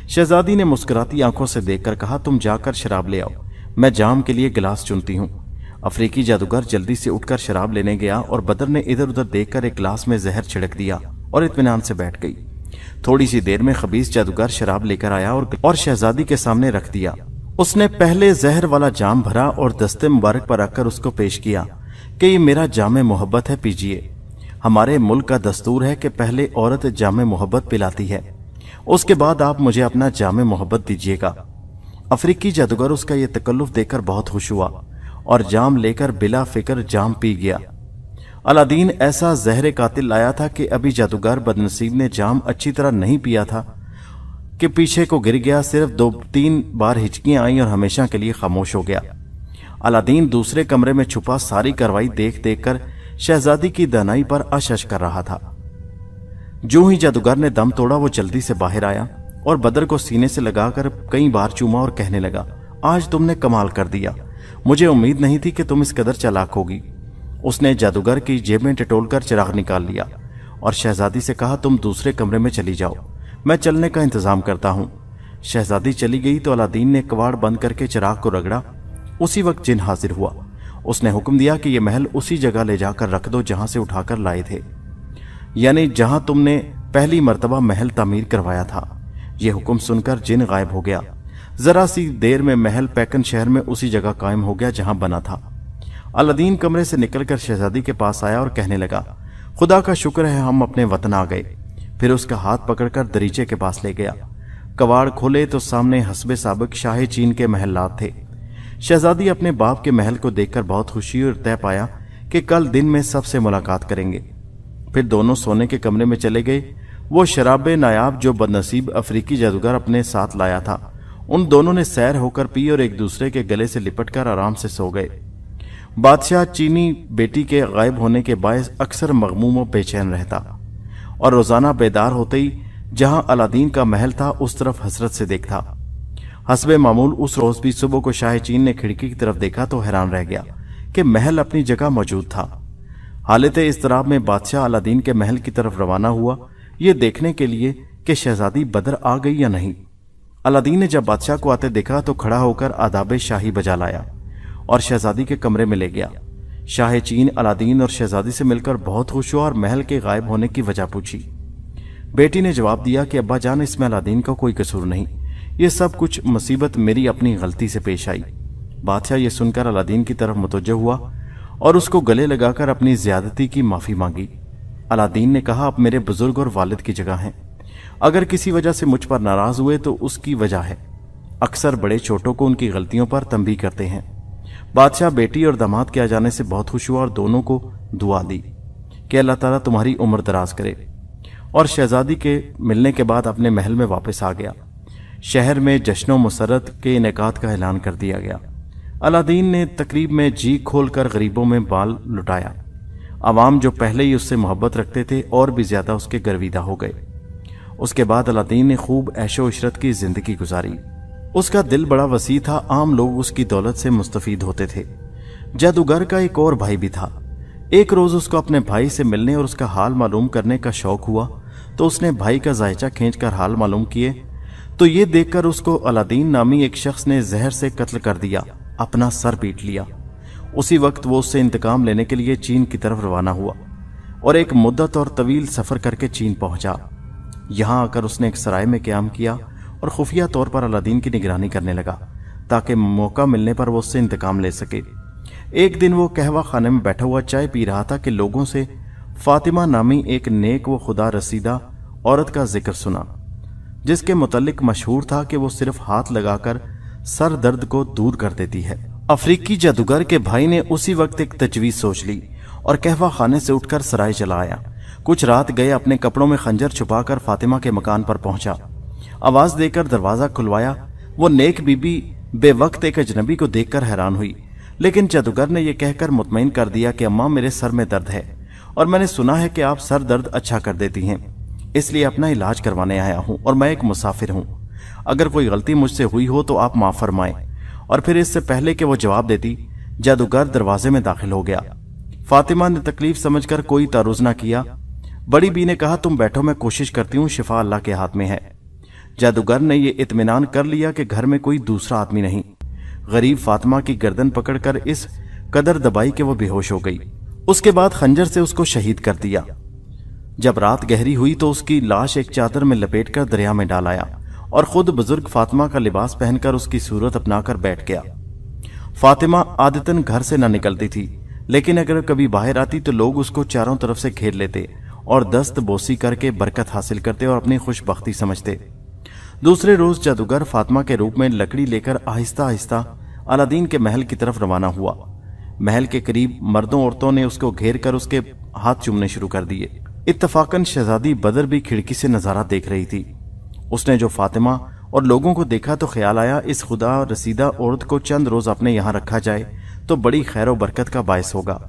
शहजादी ने मुस्कुराती आंखों से देखकर कहा, तुम जाकर शराब ले आओ, मैं जाम के लिए गिलास चुनती हूं। अफ्रीकी जादूगर जल्दी से उठकर शराब लेने गया और बदर ने इधर उधर देखकर एक गिलास में जहर छिड़क दिया और इत्मीनान से बैठ गई। थोड़ी सी देर में खबीस जादूगर शराब लेकर आया और शहजादी के सामने रख दिया। उसने पहले जहर वाला जाम भरा और दस्ते मुबारक पर रखकर उसको पेश किया कि ये मेरा जामे मोहब्बत है, पीजिए। हमारे मुल्क का दस्तूर है कि पहले औरत जामे मोहब्बत पिलाती है, उसके बाद आप मुझे अपना जामे मोहब्बत दीजिएगा। अफ्रीकी जादूगर उसका यह तकल्लुफ देखकर बहुत खुश हुआ और जाम लेकर बिला फिक्र जाम पी गया। अलादीन ऐसा जहर कातिल लाया था कि अभी जादूगर बदनसीब ने जाम अच्छी तरह नहीं पिया था कि पीछे को गिर गया। सिर्फ 2-3 बार हिचकियां आई और हमेशा के लिए खामोश हो गया। अलादीन दूसरे कमरे में छुपा सारी कार्रवाई देख देख कर शहजादी की दानाई पर अशश कर रहा था। जो ही जादूगर ने दम तोड़ा वो जल्दी से बाहर आया और बदर को सीने से लगाकर कई बार चूमा और कहने लगा, आज तुमने कमाल कर दिया, मुझे उम्मीद नहीं थी कि तुम इस कदर चालाक होगी। उसने जादूगर की जेब में टटोलकर चिराग निकाल लिया और शहजादी से कहा, तुम दूसरे कमरे में चली जाओ, मैं चलने का इंतजाम करता हूं। शहजादी चली गई तो अलादीन ने कवाड़ बंद करके चिराग को रगड़ा। उसी वक्त जिन हाजिर हुआ। उसने हुक्म दिया कि यह महल उसी जगह ले जाकर रख दो जहां से उठाकर लाए थे, यानी जहां तुमने पहली मर्तबा महल तामीर करवाया था। यह हुक्म सुनकर जिन गायब हो गया। जरा सी देर में महल पैकन शहर में उसी जगह कायम हो गया जहां बना था। अलादीन कमरे से निकलकर शहजादी के पास आया और कहने लगा, खुदा का शुक्र है हम अपने वतन आ गए। फिर उसका हाथ पकड़कर दरीचे के पास ले गया। कवाड़ खोले तो सामने हस्बे साबिक शाही चीन के महलात थे। शहजादी अपने बाप के महल को देखकर बहुत खुशी और तय पाया कि कल दिन में सबसे मुलाकात करेंगे। फिर दोनों सोने के कमरे में चले गए। वो शराबे नायाब जो बदनसीब अफ्रीकी जादूगर अपने साथ लाया था, उन दोनों ने सैर होकर पी और एक दूसरे के गले से लिपटकर आराम से सो गए। बादशाह चीनी बेटी के गायब होने के बायस अक्सर मगमूम और बेचैन रहता और रोजाना बेदार होते ही जहां अलादीन का महल था उस तरफ हसरत से देखता। हस्बे मामूल उस रोज भी सुबह को शाह चीन ने खिड़की की तरफ देखा तो हैरान रह गया कि महल अपनी जगह मौजूद था। हालत इस्तराब में बादशाह अलादीन के महल की तरफ रवाना हुआ, ये देखने के लिए कि शहजादी बदर आ गई या नहीं। अलादीन ने जब बादशाह को आते देखा तो खड़ा होकर आदाब शाही बजा लाया और शहजादी के कमरे में ले गया। शाह चीन अलादीन और शहजादी से मिलकर बहुत खुश हुआ और महल के गायब होने की वजह पूछी। बेटी ने जवाब दिया कि अब्बा जान, इसमें अलादीन का कोई कसूर नहीं, ये सब कुछ मुसीबत मेरी अपनी गलती से पेश आई। बादशाह ये सुनकर अलादीन की तरफ मुतवज्जह हुआ और उसको गले लगाकर अपनी ज्यादती की माफी मांगी। अलादीन ने कहा, अब मेरे बुजुर्ग और वालिद की जगह हैं, अगर किसी वजह से मुझ पर नाराज हुए तो उसकी वजह है। अक्सर बड़े छोटों को उनकी गलतियों पर तंबीह करते हैं। बादशाह बेटी और दामाद के आ जाने से बहुत खुश हुआ और दोनों को दुआ दी कि अल्लाह ताला तुम्हारी उम्र दराज करे, और शहजादी के मिलने के बाद अपने महल में वापस आ गया। शहर में जश्नो मुसरत के इनेकात का ऐलान कर दिया गया। अलादीन ने तकरीब में जी खोलकर गरीबों में बाल लुटाया। अवाम जो पहले ही उससे मोहब्बत रखते थे और भी ज्यादा उसके गर्विदा हो गए। उसके बाद अलादीन ने खूब ऐशो इशरत की जिंदगी गुजारी। उसका दिल बड़ा वसी था, आम लोग उसकी दौलत से मुस्तफीद होते थे। जादूगर का एक और भाई भी था। एक रोज उसको अपने भाई से मिलने और उसका हाल मालूम करने का शौक हुआ तो उसने भाई का जायचा खींचकर हाल मालूम किए तो ये देखकर उसको अलादीन नामी एक शख्स ने जहर से कत्ल कर दिया, अपना सर पीट लिया। उसी वक्त वो उससे इंतकाम लेने के लिए चीन की तरफ रवाना हुआ और एक मुद्दत और तवील सफर करके चीन पहुंचा। यहां आकर उसने एक सराय में क़याम किया और खुफिया तौर पर अलादीन की निगरानी करने लगा ताकि मौका मिलने पर वो उससे इंतकाम ले सके। एक दिन वो कहवा खाने में बैठा हुआ चाय पी रहा था कि लोगों से फातिमा नामी एक नेक व खुदा रसीदा औरत का जिक्र सुना, जिसके मुतल्लिक मशहूर था कि वो सिर्फ हाथ लगाकर सर दर्द को दूर कर देती है। अफ्रीकी जादूगर के भाई ने उसी वक्त एक तजवीज सोच ली और कहवा खाने से उठकर सराय चला आया। कुछ रात गए अपने कपड़ों में खंजर छुपाकर फातिमा के मकान पर पहुंचा। आवाज देकर दरवाजा खुलवाया। वो नेक बीबी बेवक्त एक अजनबी को देखकर हैरान हुई, लेकिन जादूगर ने यह कहकर मुतमईन कर दिया कि अम्मा, मेरे सर में दर्द है और मैंने सुना है कि आप सर दर्द अच्छा कर देती हैं, इसलिए अपना इलाज करवाने आया हूं और मैं एक मुसाफिर हूं। अगर कोई गलती मुझसे हुई हो तो आप माफ फरमाएं। और फिर इससे पहले कि वो जवाब देती, जादूगर दरवाजे में दाखिल हो गया। फातिमा ने तकलीफ समझकर कोई तारुज ना किया। बड़ी बी ने कहा, तुम बैठो, मैं कोशिश करती हूँ, शिफा अल्लाह के हाथ में है। जादूगर ने यह इत्मीनान कर लिया कि घर में कोई दूसरा आदमी नहीं। गरीब फातिमा की गर्दन पकड़कर इस कदर दबाई कि वो बेहोश हो गई। उसके बाद खंजर से उसको शहीद कर दिया। जब रात गहरी हुई तो उसकी लाश एक चादर में लपेटकर दरिया में डाल आया और खुद बुजुर्ग फातिमा का लिबास पहनकर उसकी सूरत अपनाकर बैठ गया। फातिमा आदतन घर से न निकलती थी, लेकिन अगर कभी बाहर आती तो लोग उसको चारों तरफ से घेर लेते और दस्त बोसी करके बरकत हासिल करते और अपनी खुशबख्ती समझते। दूसरे रोज जादूगर फातिमा के रूप में लकड़ी लेकर आहिस्ता आहिस्ता अलादीन के महल की तरफ रवाना हुआ। महल के करीब मर्दों औरतों ने उसको घेर कर उसके हाथ चूमने शुरू कर दिए। इत्तफाकन शहजादी बदर भी खिड़की से नजारा देख रही थी। उसने जो फातिमा और लोगों को देखा तो ख्याल आया, इस खुदा रसीदा औरत को चंद रोज अपने यहां रखा जाए तो बड़ी खैर व बरकत का बायस होगा।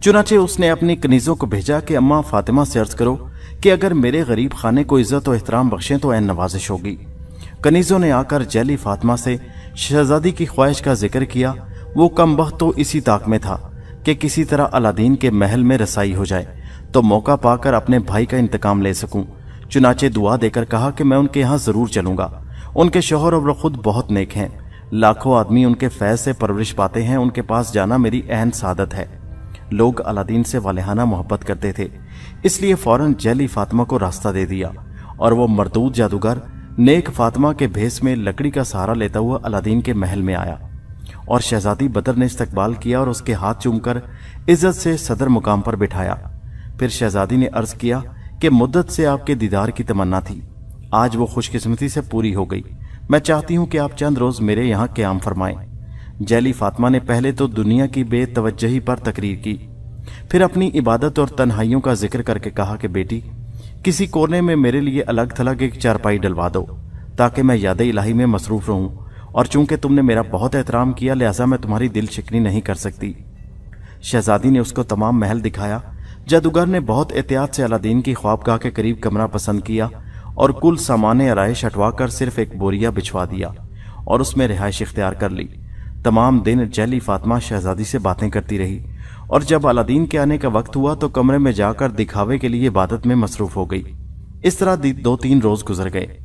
चुनाचे उसने अपनी कनीजों को भेजा कि अम्मा, फातिमा से अर्ज करो कि अगर मेरे गरीब खाने को इज्जत और एहतराम बख्शें तो ऐन नवाजिश होगी। कनीजों ने आकर जैली फातिमा से शहजादी की ख्वाहिश का जिक्र किया। वो कमबख्त तो इसी ताक में था कि किसी तरह अलादीन के महल में रसाई हो जाए तो मौका पाकर अपने भाई का इंतकाम ले सकूं। चुनाचे दुआ देकर कहा कि मैं उनके यहाँ जरूर चलूंगा। उनके शौहर और खुद बहुत नेक हैं, लाखों आदमी उनके फैज से परवरिश पाते हैं, उनके पास जाना मेरी अहम सादत है। लोग अलादीन से वालेहाना मोहब्बत करते थे, इसलिए फौरन जैली फातिमा को रास्ता दे दिया और वो मरदूद जादूगर नेक फातिमा के भेस में लकड़ी का सहारा लेता हुआ अलादीन के महल में आया। और शहजादी बदर ने इस्तकबाल किया और उसके हाथ चूमकर इज्जत से सदर मुकाम पर बिठाया। फिर शहजादी ने अर्ज किया कि मुद्दत से आपके दीदार की तमन्ना थी, आज वो खुशकिस्मती से पूरी हो गई। मैं चाहती हूं कि आप चंद रोज मेरे यहाँ क़याम फरमाएं। जैली फातिमा ने पहले तो दुनिया की बेतवज्जही पर तकरीर की, फिर अपनी इबादत और तन्हाइयों का जिक्र करके कहा कि बेटी, किसी कोने में मेरे लिए अलग थलग एक चारपाई डलवा दो ताकि मैं याद इलाही में मसरूफ रहूं, और चूंकि तुमने मेरा बहुत एहतराम किया लिहाजा मैं तुम्हारी दिल शिकनी नहीं कर सकती। शहजादी ने उसको तमाम महल दिखाया। जादूगर ने बहुत एहतियात से अलादीन की ख्वाबगाह के करीब कमरा पसंद किया और कुल सामान आराइश हटवाकर सिर्फ एक बोरिया बिछवा दिया और उसमें रिहाइश इख्तियार कर ली। तमाम दिन जैली फातिमा शहजादी से बातें करती रही और जब अलादीन के आने का वक्त हुआ तो कमरे में जाकर दिखावे के लिए इबादत में मसरूफ हो गई। इस तरह 2-3 रोज गुजर गए।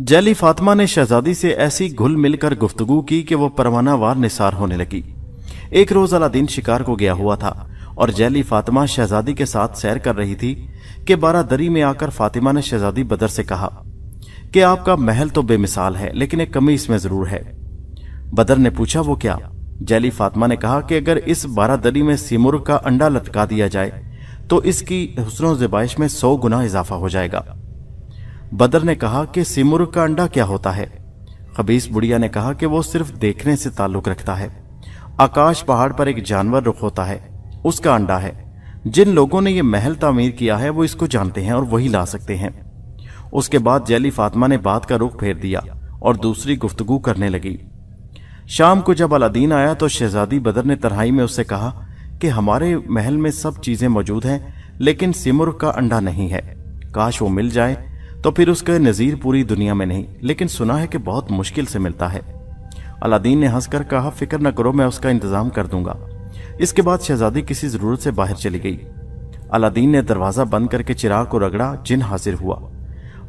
जैली फातिमा ने शहजादी से ऐसी घुल मिलकर गुफ्तगू की कि वो परवानावार निसार होने लगी। एक रोज अलादीन शिकार को गया हुआ था और जैली फातिमा शहजादी के साथ सैर कर रही थी कि बारादरी में आकर फातिमा ने शहजादी बदर से कहा कि आपका महल तो बेमिसाल है, लेकिन एक कमी इसमें जरूर है। बदर ने पूछा, वो क्या? जैली फातिमा ने कहा कि अगर इस बारादरी में सिमुर का अंडा लटका दिया जाए तो इसकी हुस्न ज़बाइश में 100 गुना इजाफा हो जाएगा। बदर ने कहा कि सिमुर का अंडा क्या होता है? खबीस बुढ़िया ने कहा कि वो सिर्फ देखने से ताल्लुक रखता है। आकाश पहाड़ पर एक जानवर रुख होता है, उसका अंडा है। जिन लोगों ने ये महल तामीर किया है वो इसको जानते हैं और वही ला सकते हैं। उसके बाद जैली फातिमा ने बात का रुख फेर दिया और दूसरी गुफ्तगू करने लगी। शाम को जब अलादीन आया तो शहजादी बदर ने तन्हाई में उससे कहा कि हमारे महल में सब चीजें मौजूद हैं, लेकिन सिमुर का अंडा नहीं है। काश वो मिल जाए तो फिर उसका नज़ीर पूरी दुनिया में नहीं, लेकिन सुना है कि बहुत मुश्किल से मिलता है। अलादीन ने हंसकर कहा, फिक्र न करो, मैं उसका इंतजाम कर दूंगा। इसके बाद शहजादी किसी जरूरत से बाहर चली गई। अलादीन ने दरवाजा बंद करके चिराग को रगड़ा, जिन हाजिर हुआ।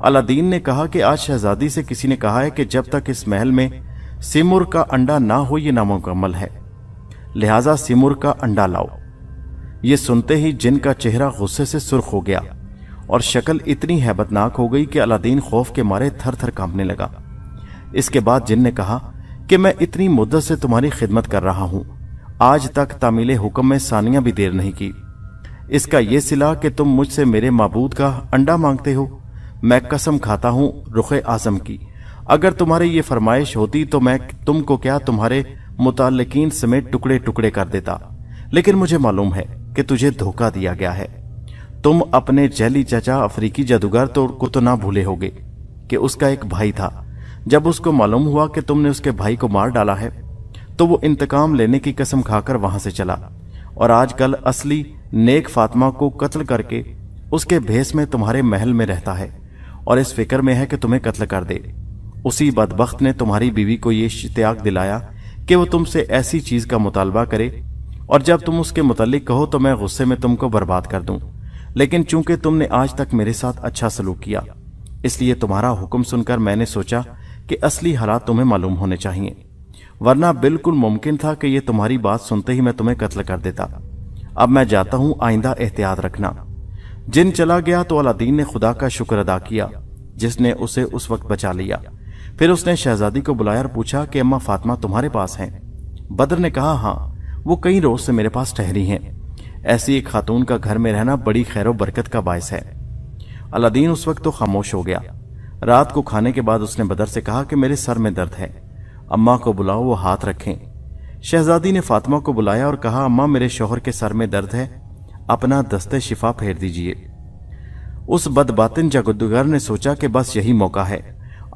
अलादीन ने कहा कि आज शहजादी से किसी ने कहा है कि जब तक इस महल में सिमुर का अंडा ना हो ये नामुकम्मल है, लिहाजा सिमुर का अंडा लाओ। ये सुनते ही जिन का चेहरा गुस्से से सुर्ख हो गया और शक्ल इतनी हैबतनाक हो गई कि अलादीन खौफ के मारे थर थर कांपने लगा। इसके बाद जिन ने कहा कि मैं इतनी मुद्दत से तुम्हारी खिदमत कर रहा हूं, आज तक तामीले हुक्म में सानिया भी देर नहीं की। इसका यह सिला कि तुम मुझसे मेरे माबूद का अंडा मांगते हो। मैं कसम खाता हूं रुख आजम की, अगर तुम्हारी ये फरमाइश होती तो मैं तुमको क्या तुम्हारे मुताल्लिकीन समेत टुकड़े टुकड़े कर देता, लेकिन मुझे मालूम है कि तुझे धोखा दिया गया है। तुम अपने जैली चाचा अफ्रीकी जादूगर को तो ना भूले होगे कि उसका एक भाई था। जब उसको मालूम हुआ कि तुमने उसके भाई को मार डाला है तो वो इंतकाम लेने की कसम खाकर वहां से चला और आजकल असली नेक फातिमा को कत्ल करके उसके भेस में तुम्हारे महल में रहता है और इस फिक्र में है कि तुम्हें कत्ल कर दे। उसी बदबख्त ने तुम्हारी बीवी को ये इश्तियाक दिलाया कि वो तुमसे ऐसी चीज का मुतालबा करे और जब तुम उसके मुतालिक कहो तो मैं गुस्से में तुमको बर्बाद कर दूं। लेकिन चूंकि तुमने आज तक मेरे साथ अच्छा सलूक किया, इसलिए तुम्हारा हुक्म सुनकर मैंने सोचा कि असली हालात तुम्हें मालूम होने चाहिए, वरना बिल्कुल मुमकिन था कि यह तुम्हारी बात सुनते ही मैं तुम्हें कत्ल कर देता। अब मैं जाता हूं, आइंदा एहतियात रखना। जिन चला गया तो अलादीन ने खुदा का शुक्र अदा किया जिसने उसे उस वक्त बचा लिया। फिर उसने शहजादी को बुलाया और पूछा कि अम्मा फातिमा तुम्हारे पास हैं? बदर ने कहा, हाँ, वो कई रोज से मेरे पास ठहरी हैं। ऐसी एक खातून का घर में रहना बड़ी खैर बरकत का बायस है। अलादीन उस वक्त तो खामोश हो गया। रात को खाने के बाद उसने बदर से कहा कि मेरे सर में दर्द है, अम्मा को बुलाओ, वो हाथ रखें। शहजादी ने फातिमा को बुलाया और कहा, अम्मा मेरे शौहर के सर में दर्द है, अपना दस्ते शिफा फेर दीजिए। उस बदबातिन जादूगर ने सोचा कि बस यही मौका है,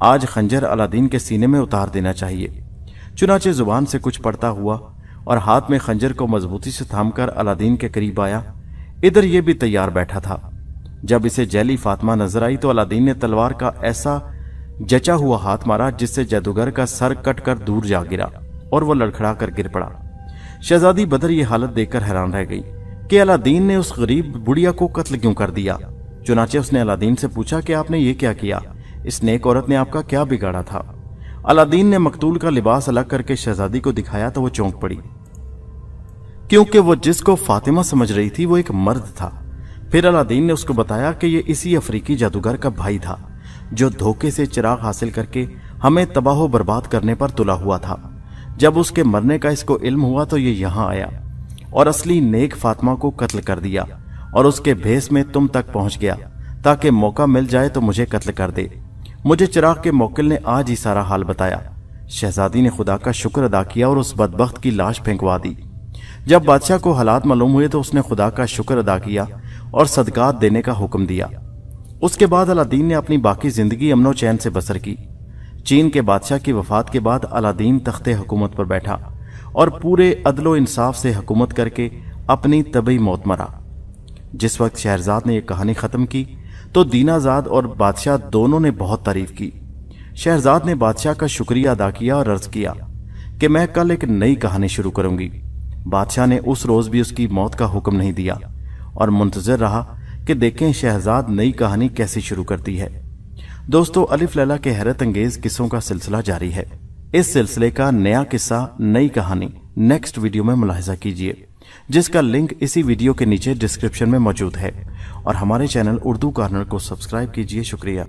आज खंजर अलादीन के सीने में उतार देना चाहिए। चुनाचे जुबान से कुछ पड़ता हुआ और हाथ में खंजर को मजबूती से थामकर अलादीन के करीब आया। इधर यह भी तैयार बैठा था। जब इसे जैली फातिमा नजर आई तो अलादीन ने तलवार का ऐसा जचा हुआ हाथ मारा जिससे जादूगर का सर कट कर दूर जा गिरा और वह लड़खड़ा कर गिर पड़ा। शहजादी बदर ये हालत देखकर हैरान रह गई कि अलादीन ने उस गरीब बुढ़िया को कत्ल क्यों कर दिया। चुनाचे उसने अलादीन से पूछा कि आपने ये क्या किया, इस नेक औरत ने आपका क्या बिगाड़ा था। अलादीन ने मकतूल का लिबास अलग करके शहजादी को दिखाया तो वो चौंक पड़ी, क्योंकि वो जिसको फातिमा समझ रही थी वो एक मर्द था। फिर अलादीन ने उसको बताया कि ये इसी अफ्रीकी जादूगर का भाई था जो धोखे से चिराग हासिल करके हमें तबाह बर्बाद करने पर तुला हुआ था। जब उसके मरने का इसको इल्म हुआ तो ये यहाँ आया और असली नेक फातिमा को कत्ल कर दिया और उसके भेस में तुम तक पहुंच गया ताकि मौका मिल जाए तो मुझे कत्ल कर दे। मुझे चिराग के मोक्किल ने आज ही सारा हाल बताया। शहजादी ने खुदा का शुक्र अदा किया और उस बदबख्त की लाश फेंकवा दी। जब बादशाह को हालात मालूम हुए तो उसने खुदा का शुक्र अदा किया और सदकात देने का हुक्म दिया। उसके बाद अलादीन ने अपनी बाकी जिंदगी अमनो चैन से बसर की। चीन के बादशाह की वफात के बाद अलादीन तख्ते हुकूमत पर बैठा और पूरे अदलो इंसाफ से हुकूमत करके अपनी तबी मौत मरा। जिस वक्त शहरजाद ने यह कहानी खत्म की तो दीनाजाद और बादशाह दोनों ने बहुत तारीफ की। शहरजाद ने बादशाह का शुक्रिया अदा किया और अर्ज किया कि मैं कल एक नई कहानी शुरू करूंगी। बादशाह ने उस रोज भी उसकी मौत का हुक्म नहीं दिया और मुंतजर रहा कि देखें शहरजाद नई कहानी कैसे शुरू करती है। दोस्तों, अलिफ लैला के हैरत अंगेज किस्सों का सिलसिला जारी है। इस सिलसिले का नया किस्सा, नई कहानी नेक्स्ट वीडियो में मुलाहिजा कीजिए, जिसका लिंक इसी वीडियो के नीचे डिस्क्रिप्शन में मौजूद है। और हमारे चैनल उर्दू कॉर्नर को सब्सक्राइब कीजिए। शुक्रिया।